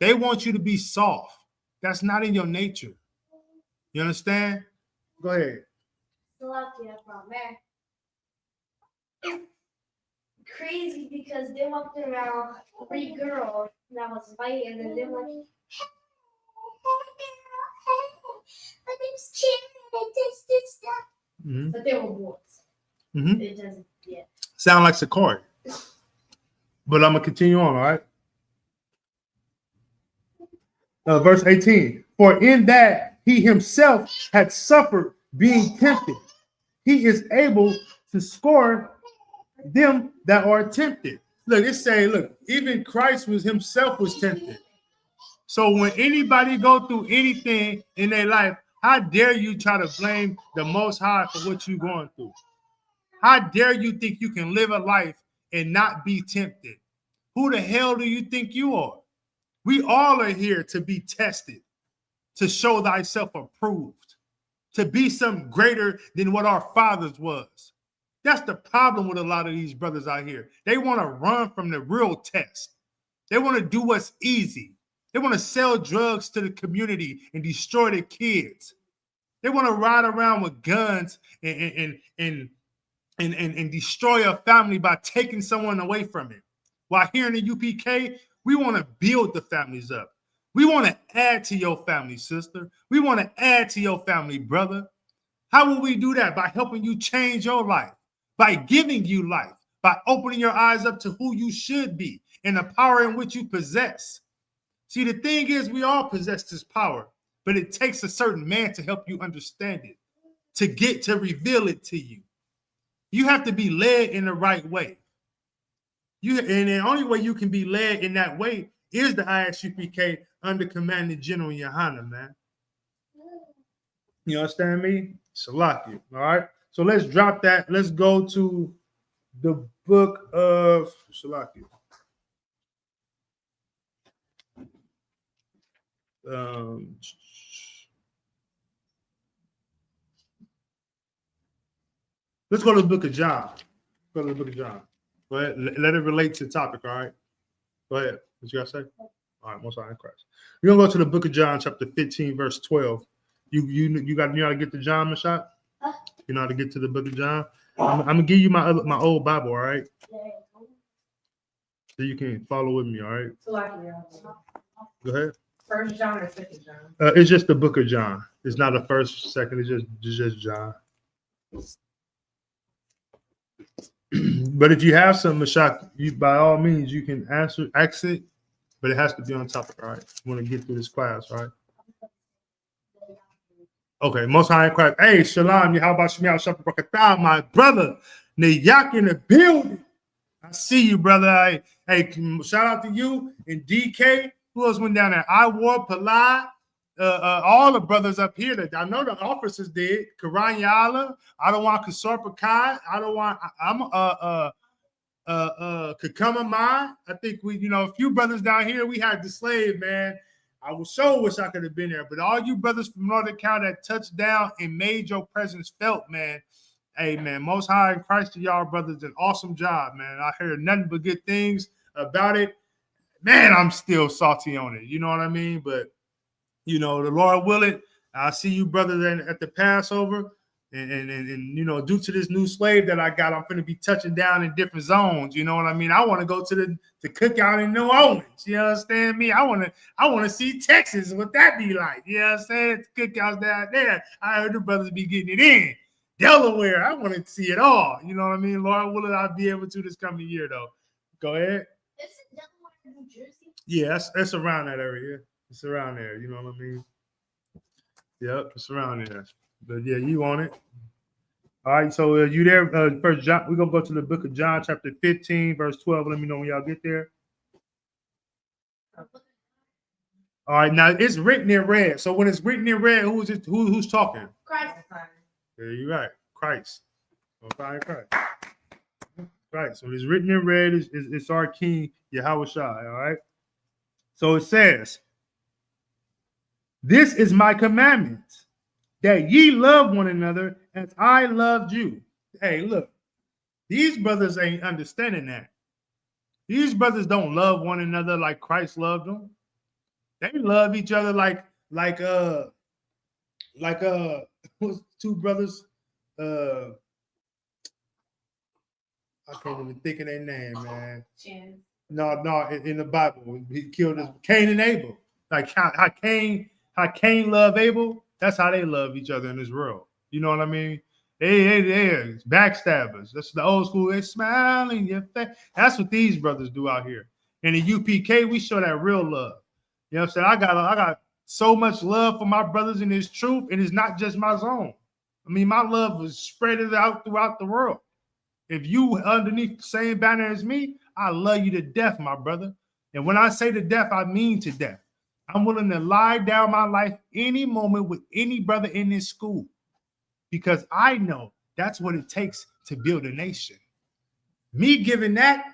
Speaker 1: They want you to be soft. That's not in your nature. You understand? Go ahead.
Speaker 3: Man. It's crazy because they walked around 3 girls that was white, and then they were like, my name's Chen, and this stuff.
Speaker 1: Mm-hmm.
Speaker 3: But they were boys.
Speaker 1: Mm-hmm.
Speaker 3: It doesn't, yeah.
Speaker 1: Sound like Sakari. But I'm going to continue on, all right? Verse 18. For in that he himself had suffered being tempted, he is able to score them that are tempted. Look, it's saying, look, even Christ himself was tempted. So when anybody go through anything in their life, how dare you try to blame the Most High for what you're going through? How dare you think you can live a life and not be tempted? Who the hell do you think you are? We all are here to be tested, to show thyself approved, to be something greater than what our fathers was. That's the problem with a lot of these brothers out here. They want to run from the real test. They want to do what's easy. They want to sell drugs to the community and destroy the kids. They want to ride around with guns and destroy a family by taking someone away from it. While here in the UPK, we want to build the families up. We want to add to your family, sister. We want to add to your family, brother. How will we do that? By helping you change your life, by giving you life, by opening your eyes up to who you should be and the power in which you possess. See, the thing is, we all possess this power, but it takes a certain man to help you understand it, to reveal it to you. You have to be led in the right way. And the only way you can be led in that way is the ISUPK under Commanding General Yohana, man. You understand me? Salakia. All right. So let's drop that. Let's go to the book of Salakia. Let's go to the book of John. Go to the book of John. Go ahead. Let it relate to the topic. All right. Go ahead. What you got to say? All right. Most high in Christ. We're gonna go to the book of John, chapter 15, verse 12. You know how to get to John, Mashat? You know how to get to the book of John? I'm gonna give you my old Bible, all right? So you can follow with me, all right? Go ahead.
Speaker 2: First John or Second John?
Speaker 1: It's just the book of John. It's not a first, second. It's just John. But if you have some Mashak, you by all means you can ask it, but it has to be on topic, all right? You want to get through this class, all right? Okay, most high in Christ. Hey, Shalom, Yahawashi, my brother, Nayak in the building. I see you, brother. Hey, shout out to you and DK. Who else went down there? I War, Palai, all the brothers up here that I know the officers did. Karan Yala, I don't want Kasor Pakai. I don't want. Kakama Mai. I think we, a few brothers down here. We had the slave, man. I was so wish I could have been there. But all you brothers from Northern Cal that touched down and made your presence felt, man. Hey, man, Most High in Christ to y'all brothers, an awesome job, man. I heard nothing but good things about it. Man, I'm still salty on it. You know what I mean? But, the Lord will it. I'll see you brothers at the Passover. And due to this new slave that I got, I'm going to be touching down in different zones. You know what I mean? I want to go to the cookout in New Orleans. You understand me? I want to see Texas. What that be like? You know what I'm saying? The cookouts down there. I heard the brothers be getting it in. Delaware. I want to see it all. You know what I mean? Lord willing, I'll be able to this coming year, though. Go ahead.
Speaker 3: Is it Delaware, New Jersey?
Speaker 1: Yeah, it's around that area. It's around there. You know what I mean? Yep, it's around there. But yeah, you on it. All right, so you there? First John, we're gonna go to the book of John, chapter 15, verse 12. Let me know when y'all get there. All right, now it's written in red. So when it's written in red, who's talking?
Speaker 3: Christ.
Speaker 1: Yeah, you're right. Christ. Okay, Christ. Christ. So it's written in red. It's our King Yahawashi. All right. So it says, "This is my commandment, that ye love one another as I loved you." Hey, look, these brothers ain't understanding that. These brothers don't love one another like Christ loved them. They love each other like two brothers. I can't even think of their name, man. No, in the Bible, he killed us, Cain and Abel. Like how Cain loved Abel. That's how they love each other in this world. You know what I mean? They backstabbers. That's the old school. They smile in your face. That's what these brothers do out here. In the UPK, we show that real love. You know what I'm saying? I got so much love for my brothers in this truth, and it's not just my zone. I mean, my love was spread out throughout the world. If you underneath the same banner as me, I love you to death, my brother. And when I say to death, I mean to death. I'm willing to lie down my life any moment with any brother in this school, because I know that's what it takes to build a nation. Me giving that,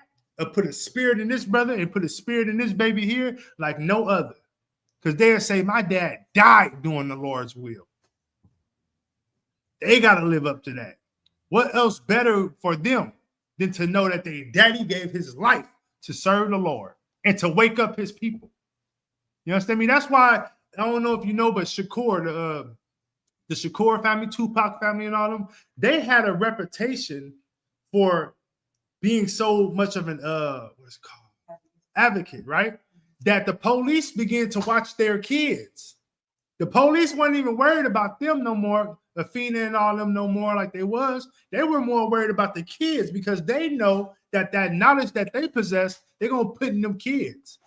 Speaker 1: put a spirit in this brother and put a spirit in this baby here like no other. Because they'll say, my dad died doing the Lord's will. They got to live up to that. What else better for them than to know that their daddy gave his life to serve the Lord and to wake up his people? You understand me? That's why, I don't know if you know, but Shakur, the Shakur family, Tupac family and all them, they had a reputation for being so much of an, what's it called? Advocate, right? That the police began to watch their kids. The police weren't even worried about them no more, Afina and all them no more like they was. They were more worried about the kids, because they know that knowledge that they possess, they're going to put in them kids.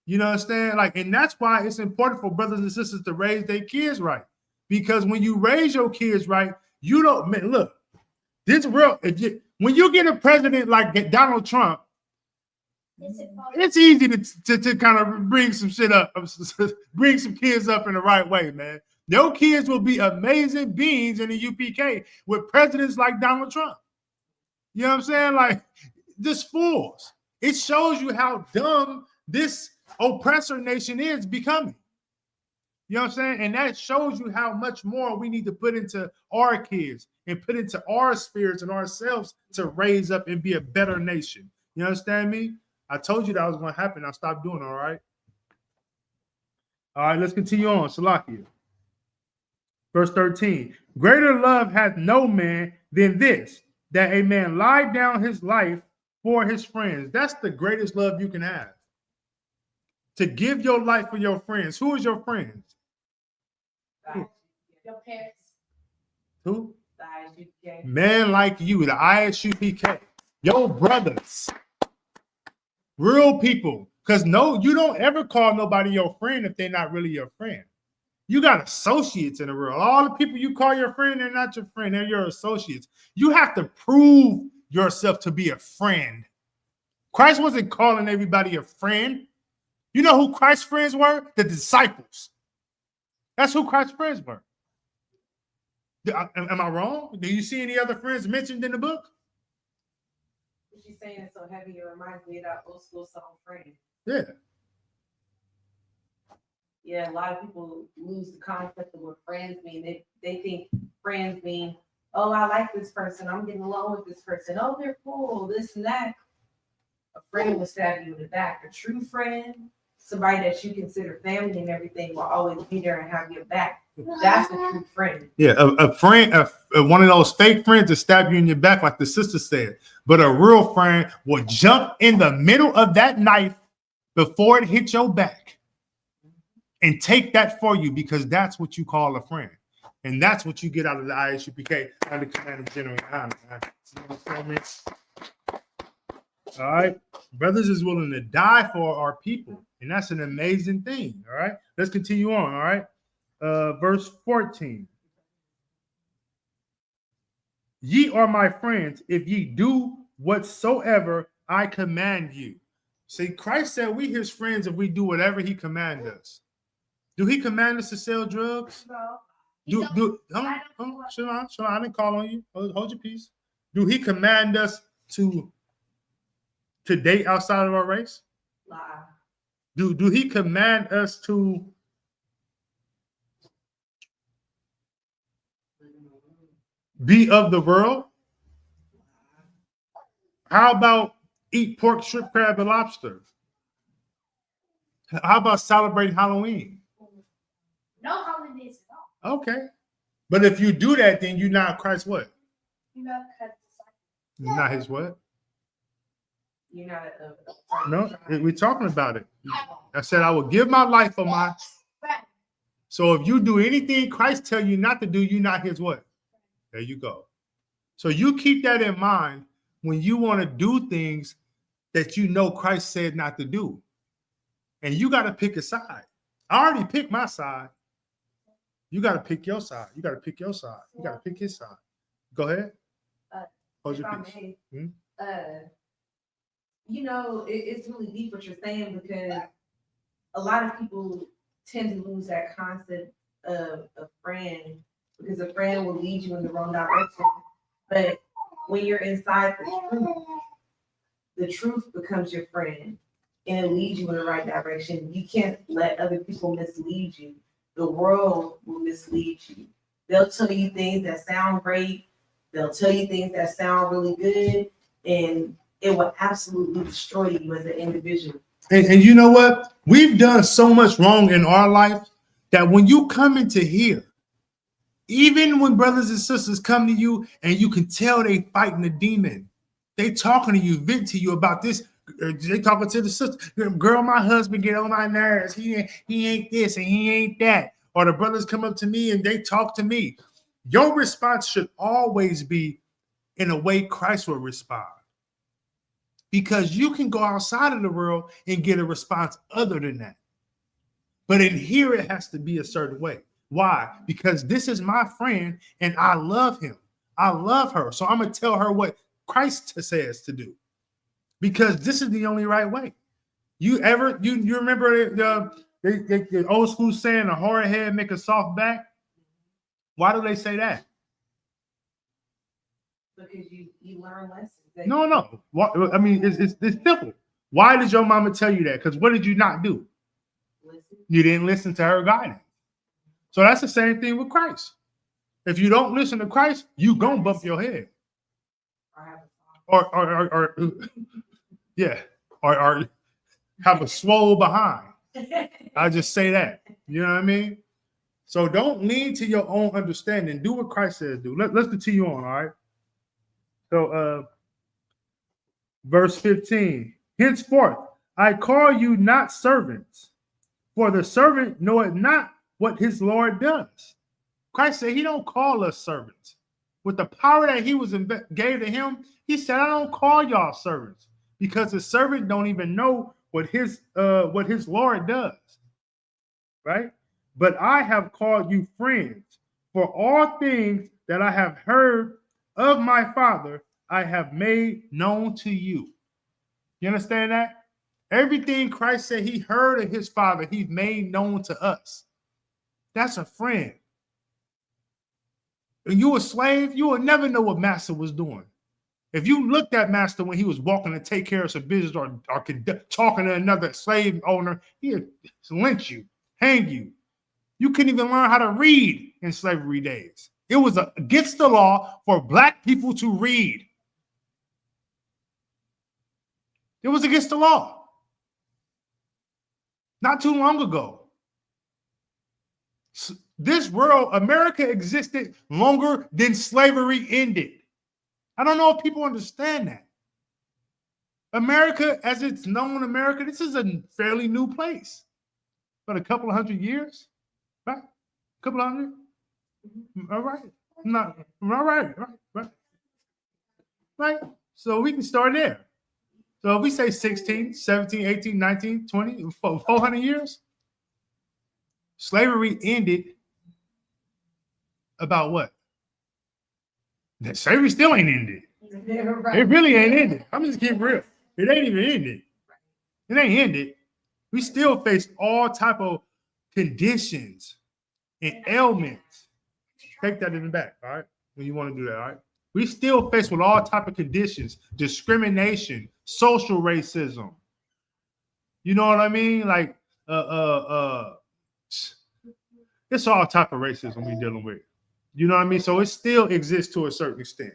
Speaker 1: You know what I'm saying? Like, and that's why it's important for brothers and sisters to raise their kids right. Because when you raise your kids right, you don't, man, look, this real, when you get a president like Donald Trump, it's easy to kind of bring some shit up, bring some kids up in the right way, man. Your kids will be amazing beings in the UPK with presidents like Donald Trump. You know what I'm saying? Like, just fools. It shows you how dumb this oppressor nation is becoming. You know what I'm saying? And that shows you how much more we need to put into our kids and put into our spirits and ourselves to raise up and be a better nation. You understand me? I told you that was going to happen. I stopped doing it, all right? All right, let's continue on. Salakia. Verse 13. Greater love hath no man than this, that a man lie down his life for his friends. That's the greatest love you can have. To give your life for your friends. Who is your friends?
Speaker 3: Your parents.
Speaker 1: Who?
Speaker 2: The ISUPK.
Speaker 1: Man like you, the ISUPK. Your brothers. Real people. Because no, you don't ever call nobody your friend if they're not really your friend. You got associates in the world. All the people you call your friend, they're not your friend. They're your associates. You have to prove yourself to be a friend. Christ wasn't calling everybody a friend. You know who Christ's friends were? The disciples. That's who Christ's friends were. Am I wrong? Do you see any other friends mentioned in the book?
Speaker 2: She's saying it so heavy, it reminds me of that old school song, Friend.
Speaker 1: Yeah.
Speaker 2: Yeah, a lot of people lose the concept of what friends mean. They think friends mean, oh, I like this person. I'm getting along with this person. Oh, they're cool, this and that. A friend will stab you in the back. A true friend, somebody that you consider family and everything, will always be there and have your back. That's a true friend.
Speaker 1: Yeah, a friend, one of those fake friends that stab you in your back, like the sister said. But a real friend will jump in the middle of that knife before it hits your back and take that for you, because that's what you call a friend. And that's what you get out of the ISUPK under Commander General Honor. All right. Brothers is willing to die for our people. And that's an amazing thing. All right. Let's continue on. All right. Verse 14. Ye are my friends if ye do whatsoever I command you. See, Christ said we his friends if we do whatever he commands us. Do he command us to sell drugs?
Speaker 3: No.
Speaker 1: Shalon, I didn't call on you. Hold your peace. Do he command us to date outside of our race?
Speaker 2: Lie.
Speaker 1: Do he command us to be of the world? How about eat pork, shrimp, crab, and lobster? How about celebrating Halloween?
Speaker 3: No holidays at all.
Speaker 1: Okay. But if you do that, then you're not Christ what?
Speaker 3: You're not Christ's disciple.
Speaker 1: You're not his what?
Speaker 2: You're not a
Speaker 1: No, we're talking about it. I said I will give my life for my.
Speaker 3: Right.
Speaker 1: So if you do anything Christ tell you not to do, you're not his what? There you go. So you keep that in mind when you want to do things that you know Christ said not to do. And you got to pick a side. I already picked my side. You got to pick your side. You got to pick your side. You got to pick his side. Go ahead. Hold
Speaker 2: if
Speaker 1: your
Speaker 2: I
Speaker 1: peace.
Speaker 2: may, you know, it's really deep what you're saying, because a lot of people tend to lose that concept of a friend, because a friend will lead you in the wrong direction. But when you're inside the truth becomes your friend and it leads you in the right direction. You can't let other people mislead you. The world will mislead you. They'll tell you things that sound great. They'll tell you things that sound really good, and it will absolutely destroy you as an individual.
Speaker 1: And you know what? We've done so much wrong in our life that when you come into here, even when brothers and sisters come to you and you can tell they fighting a demon, they talking to you, vent to you about this. They talking to the sister, girl, my husband get on my nerves. He ain't this and he ain't that. Or the brothers come up to me and they talk to me. Your response should always be in a way Christ will respond. Because you can go outside of the world and get a response other than that. But in here, it has to be a certain way. Why? Because this is my friend and I love him. I love her. So I'm going to tell her what Christ says to do. Because this is the only right way. You remember the old school saying, a hard head make a soft back? Why do they say that?
Speaker 2: Because you learn lessons.
Speaker 1: No. I mean, it's simple. Why did your mama tell you that? Because what did you not do?
Speaker 2: Listen.
Speaker 1: You didn't listen to her guidance. So that's the same thing with Christ. If you don't listen to Christ, you gonna bump your head. Or have a swole behind. I just say that. You know what I mean? So don't lean to your own understanding. Do what Christ says do. Let's continue on, all right? So verse 15. Henceforth, I call you not servants, for the servant knoweth not what his Lord does. Christ said he don't call us servants. With the power that he gave to him, he said, I don't call y'all servants, because the servant don't even know what his Lord does. Right? But I have called you friends, for all things that I have heard of my Father, I have made known to you. You understand that? Everything Christ said he heard of his Father, he's made known to us. That's a friend. When you a slave, you will never know what master was doing. If you looked at master when he was walking to take care of some business or talking to another slave owner, he'd lynch you. hang you. You couldn't even learn how to read in slavery days. It was against the law for black people to read. It was against the law. Not too long ago. This world, America existed longer than slavery ended. I don't know if people understand that. America, as it's known America, this is a fairly new place. But a couple of 100 years, right? A couple of 100? All right. Not, all right. Right. So we can start there. So if we say 16, 17, 18, 19, 20, 400 years, slavery ended about what? Slavery still ain't ended. It really ain't ended. I'm just keep real. It ain't even ended. It ain't ended. We still face all type of conditions and ailments. Take that in the back, all right? When you want to do that, all right? We still face with all type of conditions, discrimination, social racism. You know what I mean? Like, it's all type of racism we're dealing with. You know what I mean? So it still exists to a certain extent.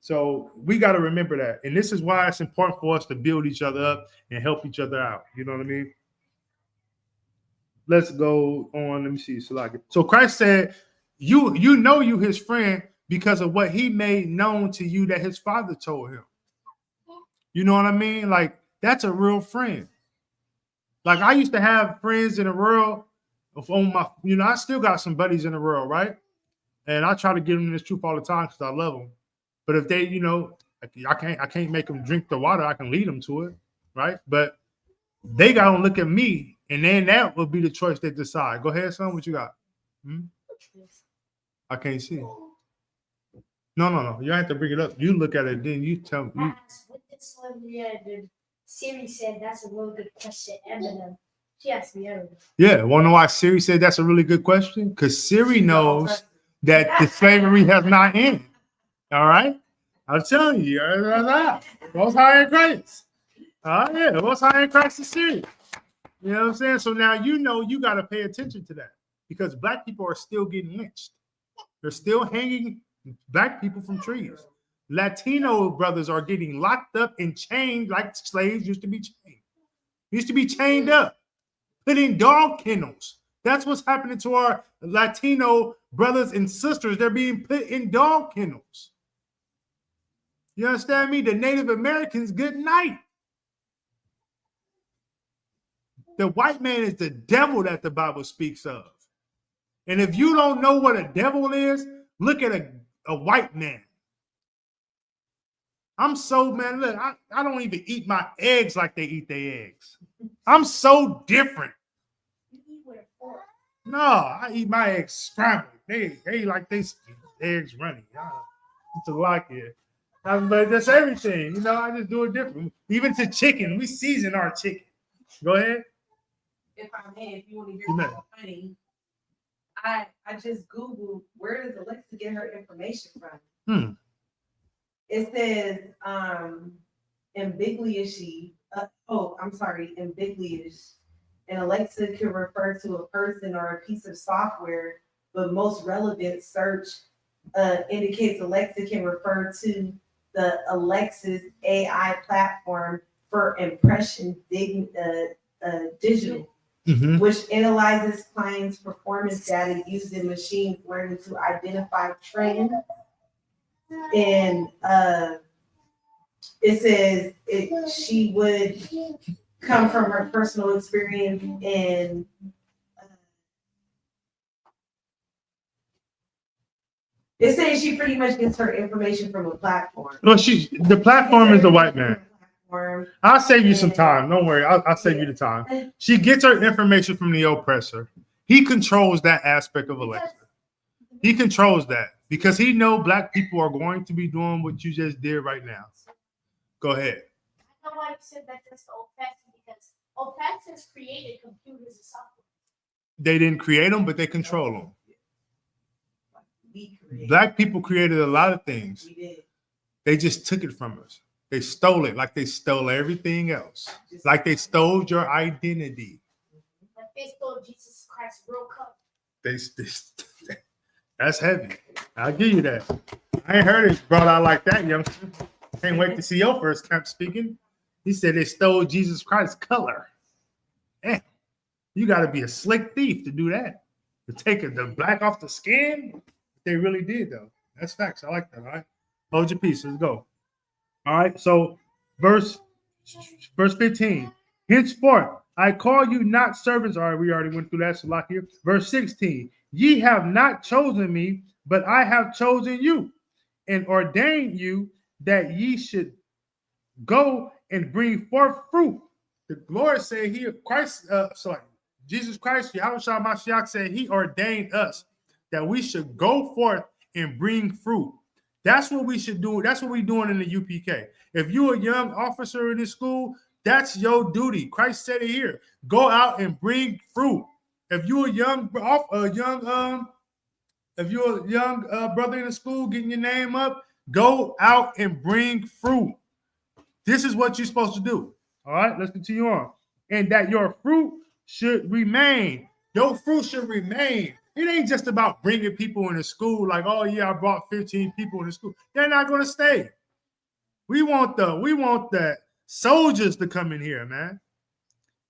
Speaker 1: So we got to remember that. And this is why it's important for us to build each other up and help each other out. You know what I mean? Let's go on. Let me see. So Christ said, you know you his friend because of what he made known to you that his father told him. You know what I mean? Like, that's a real friend. Like, I used to have friends in the world on my, I still got some buddies in the world, right? And I try to give them this truth all the time because I love them. But if they, I can't make them drink the water. I can lead them to it, right? But they got to look at me, and then that will be the choice they decide. Go ahead, son. What you got? I can't see. No. You have to bring it up. You look at it, then you tell me.
Speaker 3: With this one, Siri said that's a really good question. Eminem. She asked me everything.
Speaker 1: Yeah, want to know why Siri said that's a really good question? Because Siri knows that the slavery has not ended. All right? I'm telling you, Most High in Christ. Yeah, Most High in Christ is serious. You know what I'm saying? So now you got to pay attention to that because black people are still getting lynched. They're still hanging black people from trees. Latino brothers are getting locked up and chained like slaves used to be chained. Used to be chained up, put in dog kennels. That's what's happening to our Latino brothers and sisters. They're being put in dog kennels. You understand me? The Native Americans, good night. The white man is the devil that the Bible speaks of. And if you don't know what a devil is, look at a white man. I'm so, man, look, I don't even eat my eggs like they eat their eggs. I'm so different. No, I eat my eggs scrambled. They like they eggs running. It's a lot here. But that's everything. I just do it different. Even to chicken, we season our chicken. Go ahead.
Speaker 2: If I may, if you want to hear something funny, I just Googled where does Alexa get her information from? It says ambiguously. Ambiguous. And Alexa can refer to a person or a piece of software, but most relevant search indicates Alexa can refer to the Alexa's AI platform for impression digital, which analyzes clients' performance data using machine learning to identify trends. And it says she would come from her personal experience and it says she pretty much gets her information from a platform.
Speaker 1: Well, the platform is the white man. I'll save you some time. Don't worry. I'll save you the time. She gets her information from the oppressor. He controls that aspect of Alexa. He controls that because he knows black people are going to be doing what you just did right now. Go ahead.
Speaker 3: I know why you said that that's the oppressor because oppressors created computers and software.
Speaker 1: They didn't create them, but they control them. Black people created a lot of things. They just took it from us. They stole it like they stole everything else. Like they stole your identity.
Speaker 3: Like they stole Jesus Christ. Christ real color.
Speaker 1: That's heavy. I'll give you that. I ain't heard it brought out like that, youngster. Can't wait to see your first camp speaking. He said they stole Jesus Christ's color. Man, you got to be a slick thief to do that. To take the black off the skin. They really did, though. That's facts. I like that. All right. Hold your peace. Let's go. All right. So verse 15. Henceforth, I call you not servants. All right, we already went through that. So lock here. Verse 16. Ye have not chosen me, but I have chosen you and ordained you that ye should go and bring forth fruit. The Lord said here, Jesus Christ, Yahawashi Mashiach said he ordained us that we should go forth and bring fruit. That's what we should do. That's what we're doing in the UPK. If you're a young officer in this school, that's your duty. Christ said it here. Go out and bring fruit. If you're a young brother in the school getting your name up, go out and bring fruit. This is what you're supposed to do. All right, let's continue on. And that your fruit should remain. Your fruit should remain. It ain't just about bringing people in the school like, oh yeah, I brought 15 people in the school. They're not going to stay. We want the soldiers to come in here, man.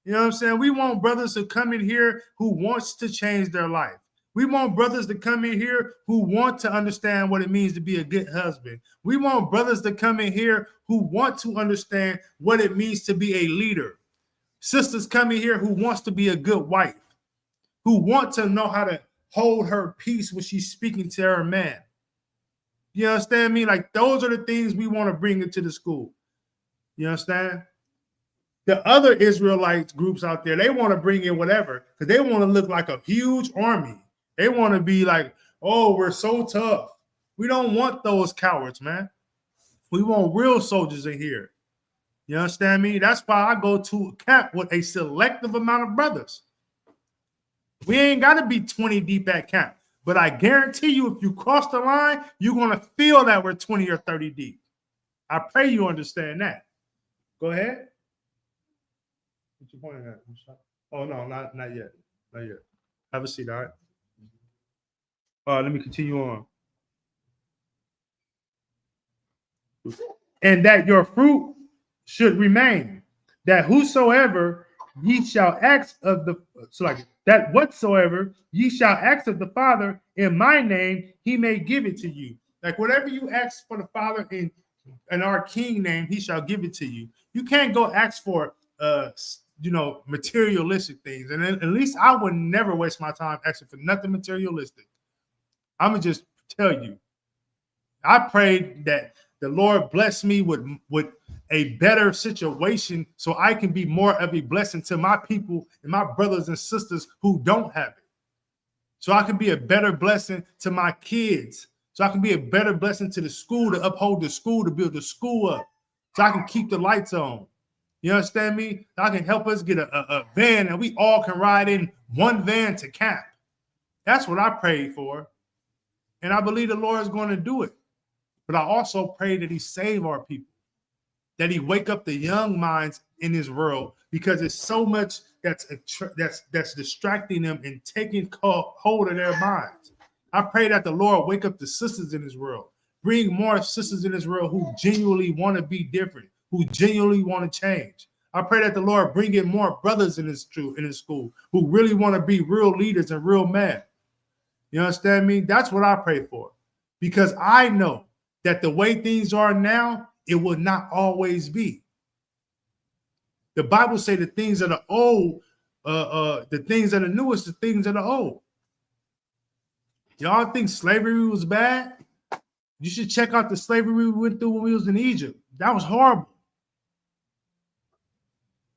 Speaker 1: You know what I'm saying? We want brothers to come in here who wants to change their life. We want brothers to come in here who want to understand what it means to be a good husband. We want brothers to come in here who want to understand what it means to be a leader. Sisters come in here who wants to be a good wife, who want to know how to hold her peace when she's speaking to her man. You understand me? Like those are the things we want to bring into the school. You understand? The other Israelite groups out there, they want to bring in whatever because they want to look like a huge army. They want to be like, oh, we're so tough. We don't want those cowards, man. We want real soldiers in here. You understand me? That's why I go to camp with a selective amount of brothers. We ain't got to be 20 deep at camp. But I guarantee you, if you cross the line, you're going to feel that we're 20 or 30 deep. I pray you understand that. Go ahead. What's your point at? Oh, no, not yet. Not yet. Have a seat, all right? Let me continue on. And that your fruit should remain, that whosoever ye shall ask of the, that whatsoever ye shall ask of the Father in my name, he may give it to you. Like whatever you ask for the Father in our King name, he shall give it to you. You can't go ask for materialistic things. And at least I would never waste my time asking for nothing materialistic. I'm gonna just tell you, I prayed that the Lord bless me with a better situation so I can be more of a blessing to my people and my brothers and sisters who don't have it. So I can be a better blessing to my kids. So I can be a better blessing to the school, to uphold the school, to build the school up. So I can keep the lights on. You understand me? I can help us get a van and we all can ride in one van to camp. That's what I prayed for. And I believe the Lord is going to do it. But I also pray that he save our people, that he wake up the young minds in this world, because it's so much that's distracting them and taking hold of their minds. I pray that the Lord wake up the sisters in this world, bring more sisters in this world who genuinely want to be different, who genuinely want to change. I pray that the Lord bring in more brothers in this school who really want to be real leaders and real men. You understand me? That's what I pray for, because I know that the way things are now, it will not always be. The Bible say the things that are old, the things that are new is the things that are old. Y'all think slavery was bad? You should check out the slavery we went through when we was in Egypt. That was horrible.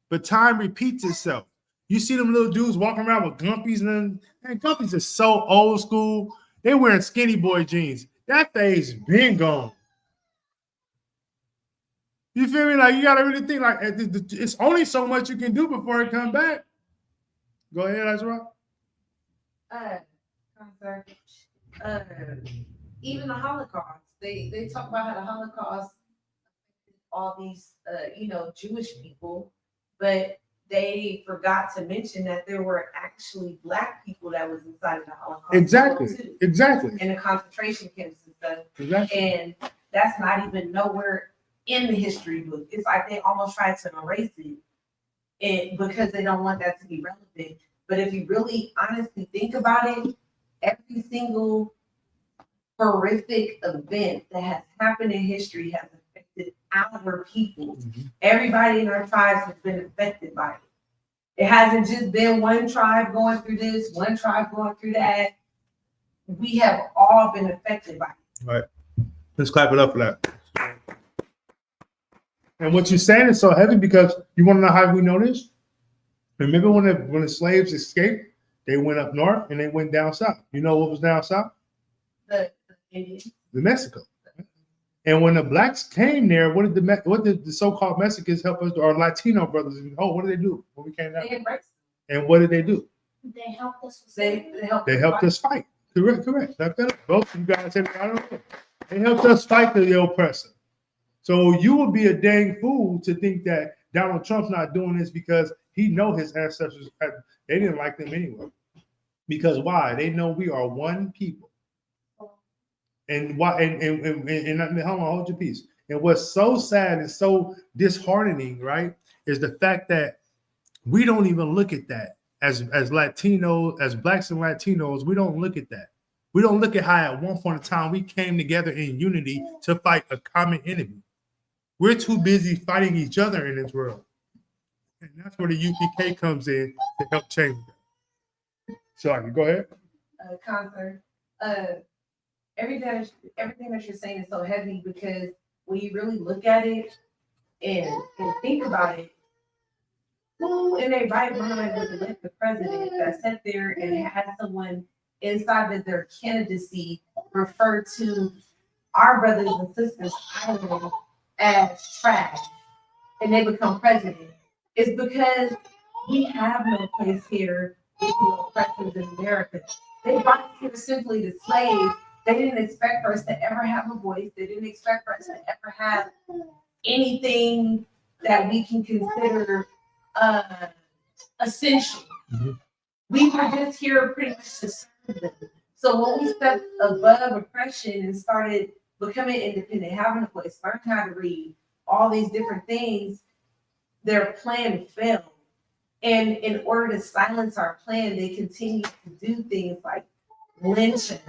Speaker 1: But time repeats itself. You see them little dudes walking around with gumpies, and gumpies are so old school. They wearing skinny boy jeans. That phase been gone. You feel me? Like you gotta really think like it's only so much you can do before it come back. Go ahead, Ezra.
Speaker 2: Even the Holocaust, they talk about how the Holocaust all these Jewish people, but they forgot to mention that there were actually Black people that was inside of the Holocaust.
Speaker 1: Exactly.
Speaker 2: Too,
Speaker 1: Exactly.
Speaker 2: in the concentration camps and stuff.
Speaker 1: Exactly.
Speaker 2: And that's not even nowhere in the history book. It's like they almost tried to erase it, and because they don't want that to be relevant. But if you really honestly think about it, every single horrific event that has happened in history has affected our people.
Speaker 1: Mhm.
Speaker 2: Everybody in our tribes has been affected by it. It hasn't just been one tribe going through this, one tribe going through that. We have all been affected by it.
Speaker 1: Right. Let's clap it up for that. And what you're saying is so heavy because you want to know how we know this? Remember when the slaves escaped, they went up north and they went down south. You know what was down south?
Speaker 2: The Indians.
Speaker 1: The Mexico. And when the blacks came there, what did the so-called Mexicans help us, or Latino brothers? Oh, what did they do when we came down?
Speaker 2: They embraced it.
Speaker 1: And what did they do?
Speaker 3: They helped us.
Speaker 2: They
Speaker 1: They helped us fight. Correct. That's that. Both you guys said it. I don't know. They helped us fight the oppressor. So you would be a dang fool to think that Donald Trump's not doing this because he know his ancestors, they didn't like them anyway. Because why? They know we are one people. And why? And hold on, hold your peace. And what's so sad and so disheartening, right, is the fact that we don't even look at that as Latinos, as blacks and Latinos. We don't look at that. We don't look at how at one point in time we came together in unity to fight a common enemy. We're too busy fighting each other in this world. And that's where the UPK comes in to help change that. So I can go ahead.
Speaker 2: Concert. Everything that you're saying is so heavy because when you really look at it and think about it, who in their right mind would elect the president that sat there and had someone inside of their candidacy refer to our brothers and sisters Island as trash and they become president? It's because we have no place here with the oppressors in America. They brought us here simply to slaves. They didn't expect for us to ever have a voice. They didn't expect for us to ever have anything that we can consider essential.
Speaker 1: Mm-hmm.
Speaker 2: We were just here pretty much to serve them. So when we stepped above oppression and started becoming independent, having a voice, learning how to read, all these different things, their plan failed. And in order to silence our plan, they continue to do things like lynch us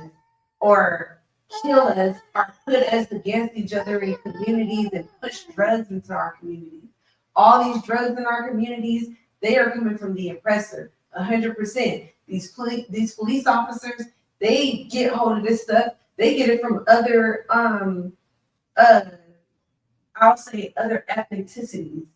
Speaker 2: or kill us or put us against each other in communities and push drugs into our communities. All these drugs in our communities, they are coming from the oppressor, 100%. These police officers, they get hold of this stuff. They get it from other, I'll say other ethnicities,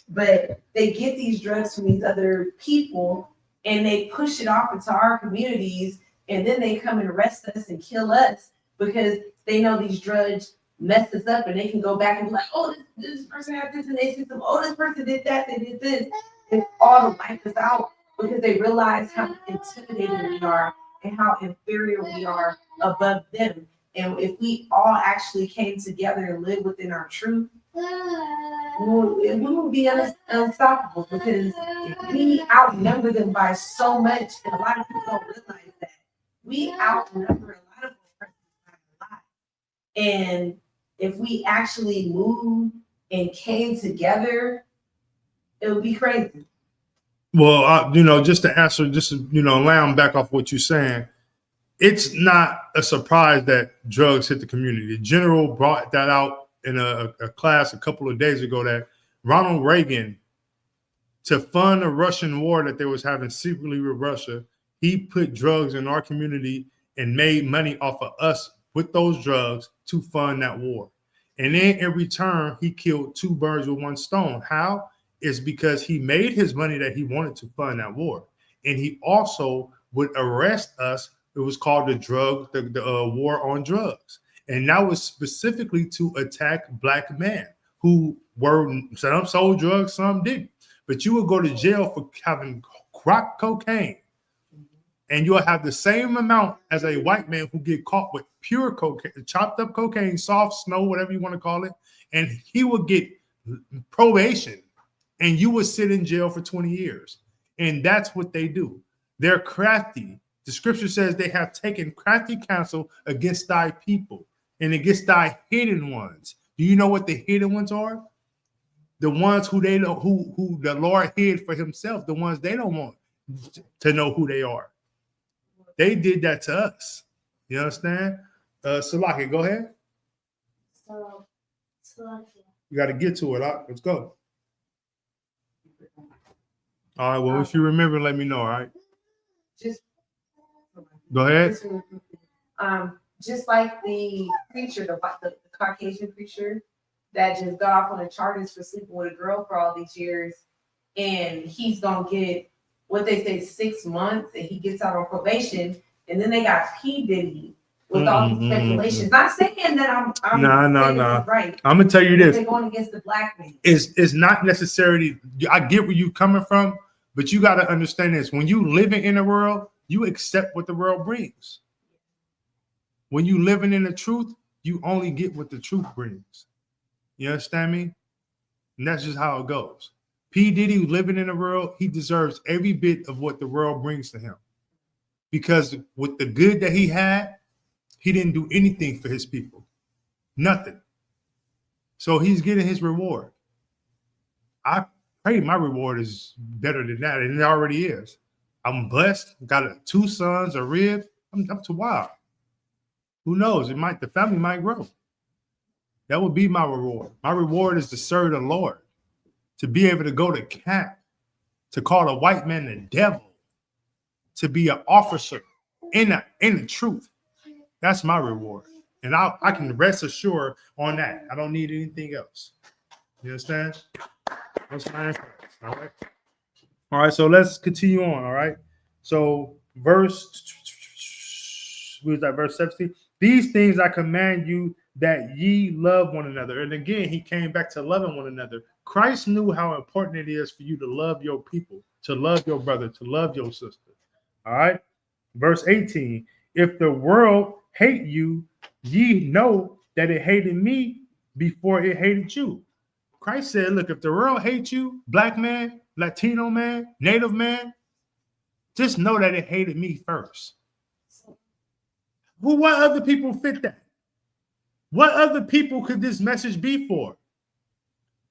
Speaker 2: but they get these drugs from these other people and they push it off into our communities, and then they come and arrest us and kill us because they know these drugs mess us up, and they can go back and be like, oh, this person had this in their system. Oh, this person did that. They did this. And all to wipe us out because they realize how intimidating we are and how inferior we are above them. And if we all actually came together and lived within our truth, we would be unstoppable because we outnumber them by so much, and a lot of people don't realize that. We outnumber a lot of them by a lot. And if we actually moved and came together, it would be crazy.
Speaker 1: Well, just to answer, laying back off what you're saying, it's not a surprise that drugs hit the community. The general brought that out in a class a couple of days ago that Ronald Reagan, to fund the Russian war that they was having secretly with Russia, he put drugs in our community and made money off of us with those drugs to fund that war. And then in return, he killed two birds with one stone. How? It's because he made his money that he wanted to fund that war. And he also would arrest us. It was called the war on drugs. And that was specifically to attack black men who were, some sold drugs, some didn't. But you would go to jail for having crack cocaine. And you'll have the same amount as a white man who get caught with pure cocaine, chopped up cocaine, soft snow, whatever you want to call it. And he would get probation and you would sit in jail for 20 years. And that's what they do. They're crafty. The scripture says they have taken crafty counsel against thy people and against thy hidden ones. Do you know what the hidden ones are? The ones who they don't, who the Lord hid for himself, the ones they don't want to know who they are. They did that to us. You understand? Salaki, go ahead.
Speaker 3: So,
Speaker 1: You got to get to it. Let's go. All right. Well, if you remember, let me know. All right.
Speaker 2: Just
Speaker 1: go ahead.
Speaker 2: Just like the preacher, the Caucasian preacher that just got off on the charges for sleeping with a girl for all these years, and he's gonna get what they say 6 months, and he gets out on probation, and then they got P. Diddy with all these speculations. Not saying that I'm
Speaker 1: no.
Speaker 2: right.
Speaker 1: I'm gonna tell you this.
Speaker 2: They're going against the black man.
Speaker 1: It's not necessarily. I get where you coming from, but you got to understand this. When you living in the world, you accept what the world brings. When you living in the truth, you only get what the truth brings. You understand me? And that's just how it goes. P. Diddy living in the world, he deserves every bit of what the world brings to him. Because with the good that he had, he didn't do anything for his people. Nothing. So he's getting his reward. I pray my reward is better than that, and it already is. I'm blessed. Got 2 sons, a rib. I'm up to wild. Who knows? The family might grow. That would be my reward. My reward is to serve the Lord, to be able to go to camp, to call a white man the devil, to be an officer in the truth. That's my reward. And I can rest assured on that. I don't need anything else. You understand? That's my answer. All right. All right. So let's continue on. All right. So verse 17. These things I command you, that ye love one another. And again, he came back to loving one another. Christ knew how important it is for you to love your people, to love your brother, to love your sister. All right. Verse 18. If the world hate you, ye know that it hated me before it hated you. Christ said, look, if the world hates you, black man, Latino man, Native man, just know that it hated me first. Well, what other people fit that? What other people could this message be for?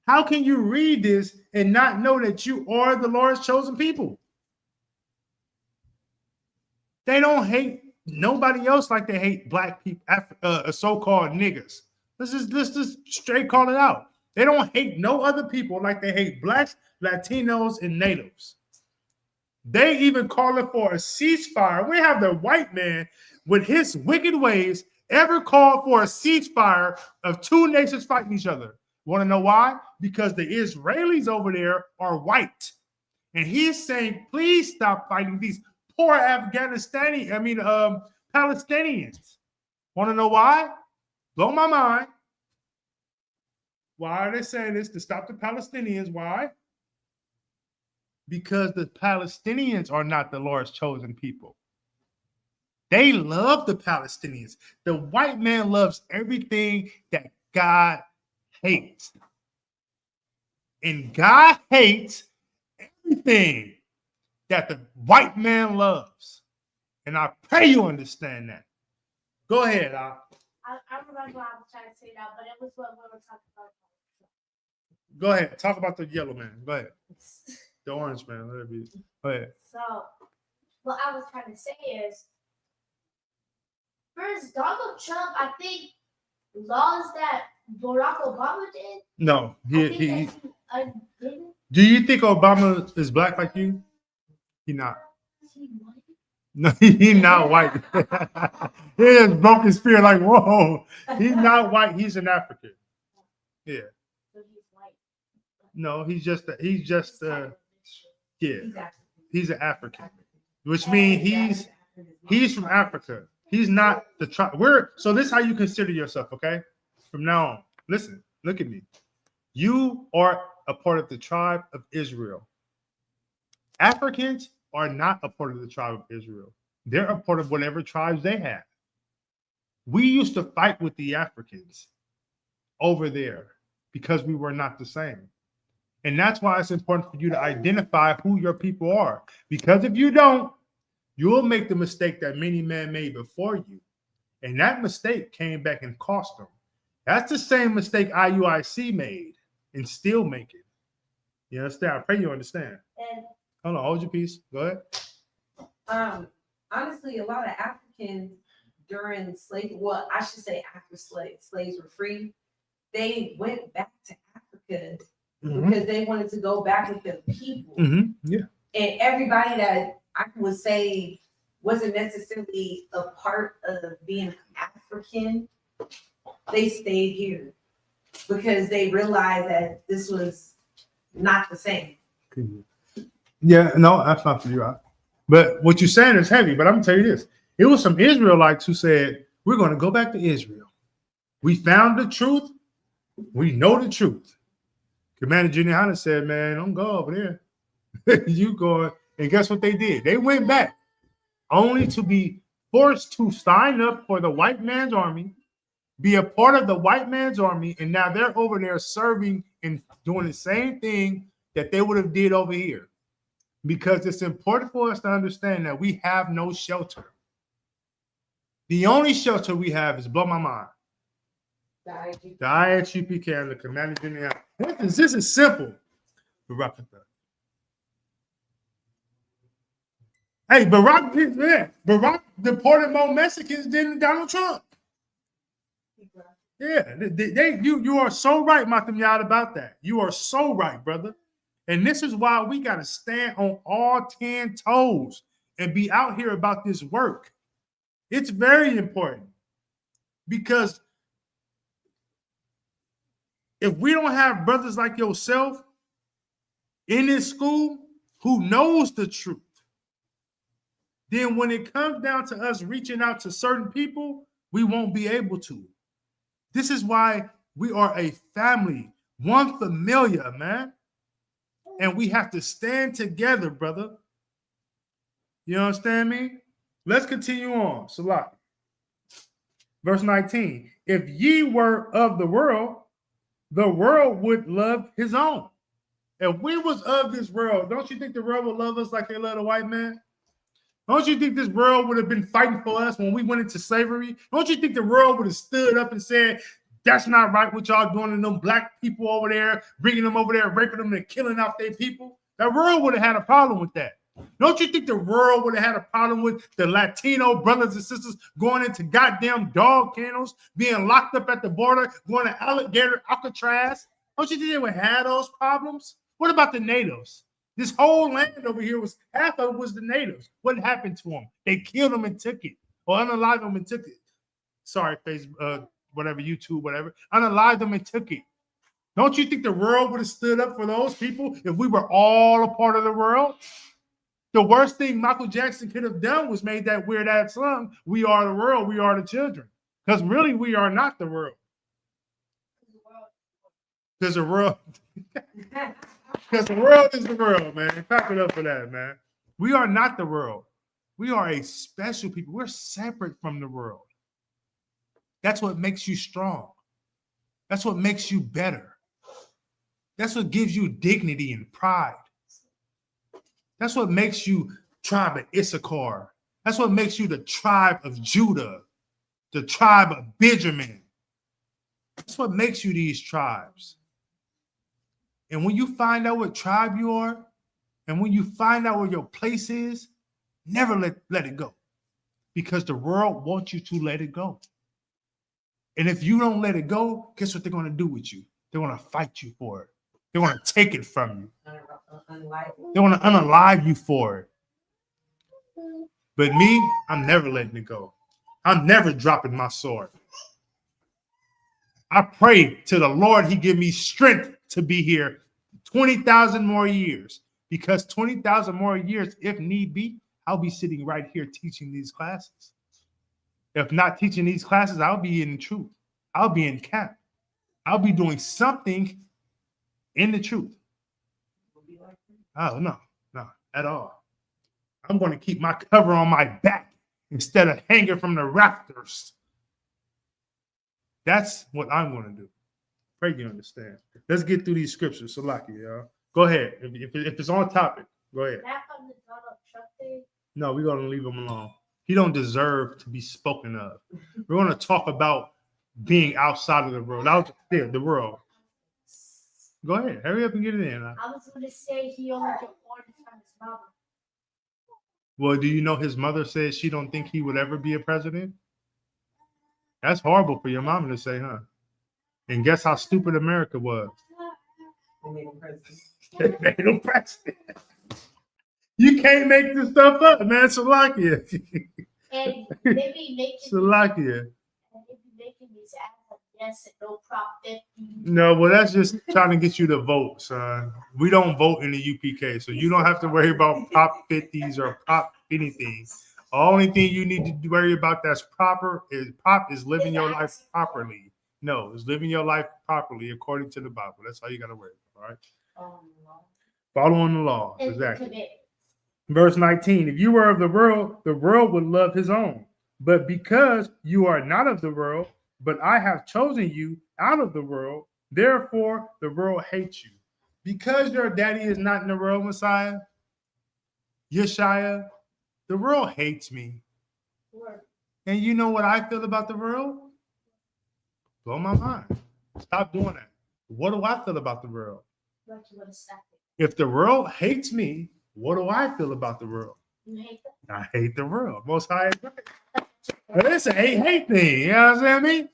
Speaker 1: How can you read this and not know that you are the Lord's chosen people? They don't hate nobody else like they hate black people, so-called niggas. Let's just straight call it out. They don't hate no other people like they hate blacks, Latinos, and natives. They even calling for a ceasefire. We have the white man with his wicked ways ever called for a ceasefire of 2 nations fighting each other. Want to know why? Because the Israelis over there are white. And he's saying, please stop fighting these poor Palestinians. Want to know why? Blow my mind. Why are they saying this? To stop the Palestinians. Why? Because the Palestinians are not the Lord's chosen people. They love the Palestinians. The white man loves everything that God hates. And God hates everything that the white man loves. And I pray you understand that. Go ahead,
Speaker 3: I remember what I was trying to say now, but it was what we were talking about.
Speaker 1: Go ahead. Talk about the yellow man. Go ahead. The orange man. Let it be. Go ahead.
Speaker 3: So, what I was trying to say is, first, Donald Trump, I think, laws that Barack Obama did.
Speaker 1: No, he
Speaker 3: didn't.
Speaker 1: Do you think Obama is black like you? He not.
Speaker 3: He white?
Speaker 1: No, he's not white. He just broke his spirit like, whoa. He's not white. He's an African. Yeah.
Speaker 3: So he's white.
Speaker 1: No, he's he's an African, which means he's from Africa. He's not the tribe. So this is how you consider yourself, okay? From now on, listen, look at me. You are a part of the tribe of Israel. Africans are not a part of the tribe of Israel. They're a part of whatever tribes they have. We used to fight with the Africans over there because we were not the same. And that's why it's important for you to identify who your people are. Because if you don't, you'll make the mistake that many men made before you. And that mistake came back and cost them. That's the same mistake IUIC made and still make it. You understand? I pray you understand.
Speaker 2: And
Speaker 1: Hold on, hold your peace. Go ahead.
Speaker 2: honestly, a lot of Africans during slavery, well, I should say after slaves were free, they went back to Africa because they wanted to go back with the people.
Speaker 1: Yeah.
Speaker 2: And everybody that I would say wasn't necessarily a part of being African, they stayed here because they realized that this was not the same.
Speaker 1: Yeah, no, that's not for you. But what you're saying is heavy. But I'm gonna tell you this: it was some Israelites who said, "We're going to go back to Israel. We found the truth. We know the truth." Commander Junior Hunter said, "Man, don't go over there. You go." And guess what they did? They went back, only to be forced to sign up for the white man's army, be a part of the white man's army, and now they're over there serving and doing the same thing that they would have did over here. Because it's important for us to understand that we have no shelter. The only shelter we have is, blow my mind, the IHUPK and the Commander Junior. This is simple. Hey, Barack deported more Mexicans than Donald Trump. Yeah, you are so right, Matamyad, about that. You are so right, brother. And this is why we got to stand on all 10 toes and be out here about this work. It's very important because if we don't have brothers like yourself in this school who knows the truth, then when it comes down to us reaching out to certain people, we won't be able to. This is why we are a family, one familia, man. And we have to stand together, brother. You understand me? Let's continue on. Salah. Verse 19. If ye were of the world would love his own. If we was of this world, don't you think the world would love us like they love the white man? Don't you think this world would have been fighting for us when we went into slavery? Don't you think the world would have stood up and said, that's not right what y'all doing to them black people over there, bringing them over there, raping them and killing off their people? That world would have had a problem with that. Don't you think the world would have had a problem with the Latino brothers and sisters going into goddamn dog kennels, being locked up at the border, going to alligator Alcatraz? Don't you think they would have those problems? What about the natives? This whole land over here was half of it was the natives. What happened to them? They killed them and took it, or unalived them and took it. Sorry, Facebook, whatever, YouTube, whatever. Unalived them and took it. Don't you think the world would have stood up for those people if we were all a part of the world? The worst thing Michael Jackson could have done was made that weird ass song, "We Are the World, We Are the Children." Because really, we are not the world. Because the world, because the world is the world, man. Clap it up for that, man. We are not the world. We are a special people. We're separate from the world. That's what makes you strong. That's what makes you better. That's what gives you dignity and pride. That's what makes you tribe of Issachar. That's what makes you the tribe of Judah, the tribe of Benjamin. That's what makes you these tribes. And when you find out what tribe you are, and when you find out where your place is, never let it go. Because the world wants you to let it go. And if you don't let it go, guess what they're going to do with you? They're going to fight you for it. They want to take it from you. They want to unalive you for it. But me, I'm never letting it go. I'm never dropping my sword. I pray to the Lord he give me strength to be here 20,000 more years. Because 20,000 more years, if need be, I'll be sitting right here teaching these classes. If not teaching these classes, I'll be in the truth. I'll be in camp. I'll be doing something in the truth. Oh, no, at all. I'm going to keep my cover on my back instead of hanging from the rafters. That's what I'm going to do. Pray you understand. Let's get through these scriptures. Salaki, y'all. Go ahead. If it's on topic, go ahead. No, we're going to leave him alone. He don't deserve to be spoken of. We're going to talk about being outside of the world. Out there, the world. Go ahead. Hurry up and get it in.
Speaker 3: I was going to say he only took orders from his mother.
Speaker 1: Well, do you know his mother says she don't think he would ever be a president? That's horrible for your mama to say, huh? And guess how stupid America was?
Speaker 2: They made him president.
Speaker 1: They made him president. You can't make this stuff up, man. Salakia.
Speaker 3: And they be making
Speaker 1: Salakia.
Speaker 3: these ads like yes and no Prop 50.
Speaker 1: No, well, that's just trying to get you to vote, son. We don't vote in the UPK, so you don't have to worry about Prop 50s or Prop anything. The only thing you need to worry about that's proper is living your life properly. No, it's living your life properly according to the Bible. That's all you got to worry about, all right? Following the law, exactly. Verse 19, if you were of the world would love his own. But because you are not of the world, but I have chosen you out of the world, therefore the world hates you. Because your daddy is not in the world, Messiah, Yeshaya, the world hates me. And you know what I feel about the world? Blow my mind. Stop doing that. What do I feel about the world? If the world hates me, what do I feel about the world? I hate the world. Most High is right. It's a hate thing. You know what I mean?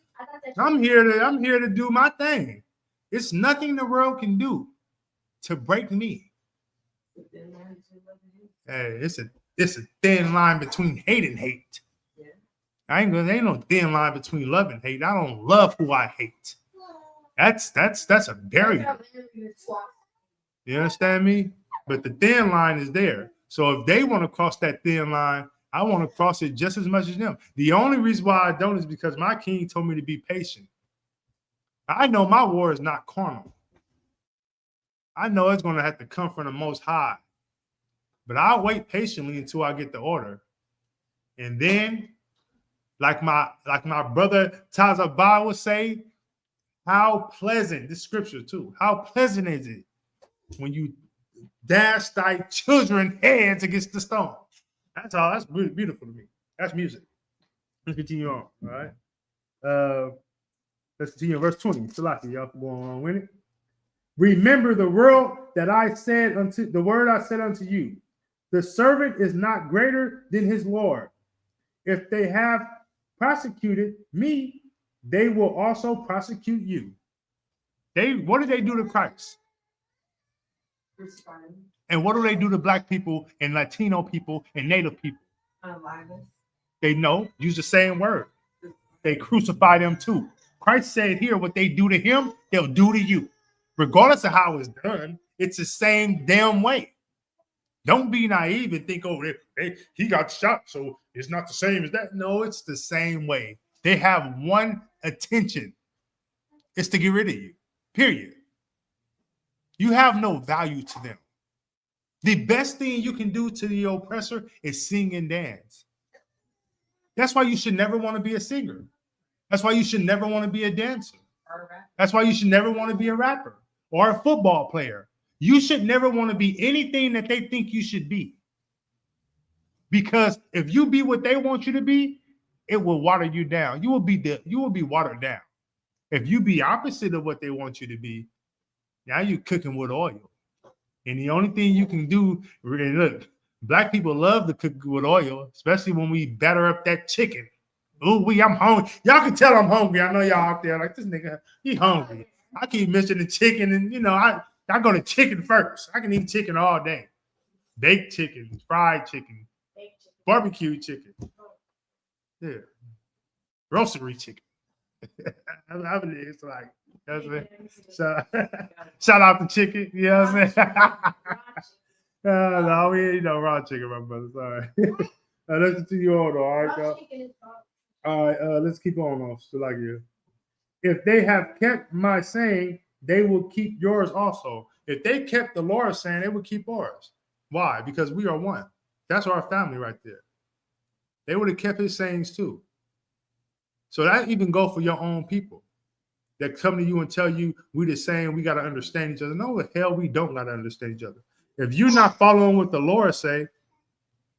Speaker 1: I'm here to do my thing. It's nothing the world can do to break me. Hey, it's a thin line between hate and hate. Ain't no thin line between love and hate. I don't love who I hate. That's a barrier. You understand me? But the thin line is there. So if they want to cross that thin line, I want to cross it just as much as them. The only reason why I don't is because my king told me to be patient. I know my war is not carnal. I know it's going to have to come from the Most High. But I'll wait patiently until I get the order. And then, like my brother Tazabah would say, how pleasant, this scripture too, how pleasant is it when you dash thy children's heads against the stone. That's all. That's really beautiful to me. That's music. Let's continue on. All right. Let's continue. Verse 20. Salaki, y'all can go on with it. Remember the word I said unto you. The servant is not greater than his Lord. If they have prosecuted me, they will also prosecute you. What did they do to Christ? And what do they do to black people and Latino people and Native people? They use the same word. They crucify them too. Christ said here, what they do to him, they'll do to you. Regardless of how it's done, it's the same damn way. Don't be naive and think, he got shot, so it's not the same as that. No, it's the same way. They have one intention. It's to get rid of you, period. You have no value to them. The best thing you can do to the oppressor is sing and dance. That's why you should never want to be a singer. That's why you should never want to be a dancer. That's why you should never want to be a rapper or a football player. You should never want to be anything that they think you should be. Because if you be what they want you to be, it will water you down. You will be watered down. If you be opposite of what they want you to be, now you're cooking with oil. And the only thing you can do, and look, black people love to cook with oil, especially when we batter up that chicken. Ooh, I'm hungry. Y'all can tell I'm hungry. I know y'all out there like, this nigga, he hungry. I keep mentioning chicken, and I go to chicken first. I can eat chicken all day. Baked chicken, fried chicken, barbecue chicken. Yeah. Roastery chicken. It's like, that's it. Shout out to chicken. You know what I'm saying? No, we ain't no raw chicken, my brother. Sorry. Let's continue on, all right, y'all. All right, let's keep on. If they have kept my saying, they will keep yours also. If they kept the Lord's saying, they would keep ours. Why? Because we are one. That's our family right there. They would have kept his sayings too. So that even go for your own people. that come to you and tell you we the same, we got to understand each other. No, the hell we don't got to understand each other. If you're not following what the Lord say,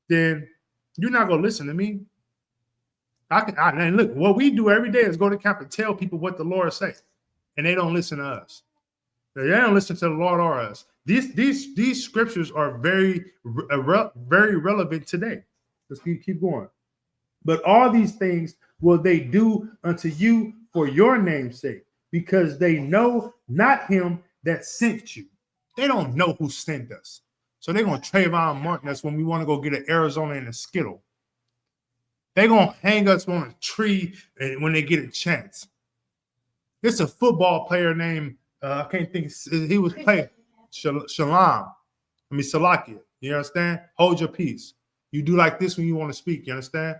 Speaker 1: then you're not going to listen to me. And look, what we do every day is go to camp and tell people what the Lord say, and they don't listen to us. They don't listen to the Lord or us. These scriptures are very relevant today. Let's keep going. But all these things will they do unto you for your name's sake, because they know not him that sent you. They don't know who sent us. So they're going to Trayvon Martin us when we want to go get an Arizona and a Skittle. They're going to hang us on a tree when they get a chance. It's a football player named, I can't think, he was playing Salakia. You understand? Hold your peace. You do like this when you want to speak. You understand?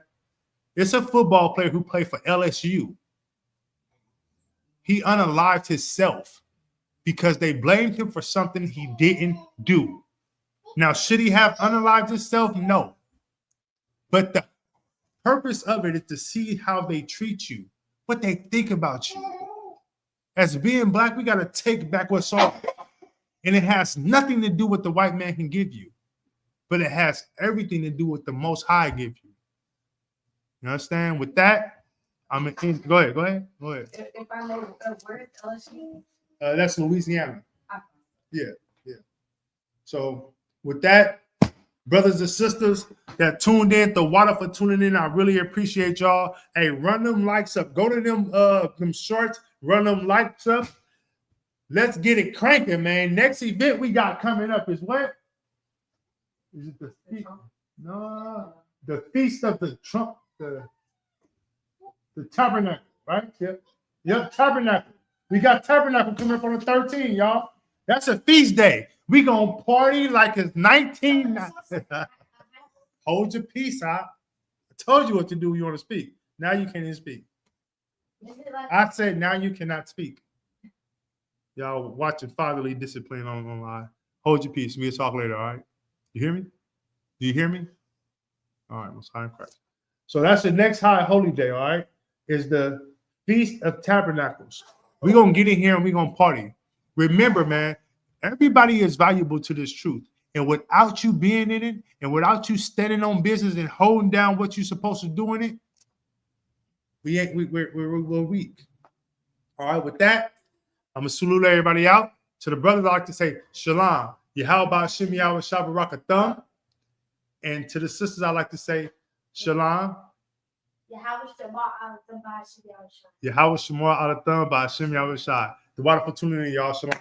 Speaker 1: It's a football player who played for LSU. He unalived himself because they blamed him for something he didn't do. Now, should he have unalived himself? No. But the purpose of it is to see how they treat you, what they think about you. As being black, we got to take back what's ours. And it has nothing to do with the white man can give you, but it has everything to do with the Most High give you. You understand? With that, I'm in. Go ahead.
Speaker 2: If I may, where is LSU?
Speaker 1: That's Louisiana. Yeah. So with that, brothers and sisters that tuned in, the water for tuning in, I really appreciate y'all. Hey, run them likes up. Go to them shorts, run them likes up. Let's get it cranking, man. Next event we got coming up is what? Is it the feast? No, the Feast of the Trump, the Tabernacle, right? Yep, Tabernacle. We got Tabernacle coming up on the 13th, y'all. That's a feast day. We gonna party like it's 1990. Hold your peace, I told you what to do when you want to speak. Now you can't even speak. I said now you cannot speak. Y'all watching fatherly discipline online. Hold your peace. We'll talk later, all right? You hear me? Do you hear me? All right, Most High in Christ. So that's the next high holy day, all right? Is the Feast of Tabernacles. We're going to get in here and we're going to party. Remember, man, everybody is valuable to this truth. And without you being in it, and without you standing on business and holding down what you're supposed to do in it, we're weak. All right, with that, I'm going to salute everybody out. To the brothers, I like to say, Shalom. Yahawashi Shabarakatham. And to the sisters, I like to say, Shalom. Yahawashi Alatham by Hashem Yahawashi. The water for tuning in, y'all. Shalom.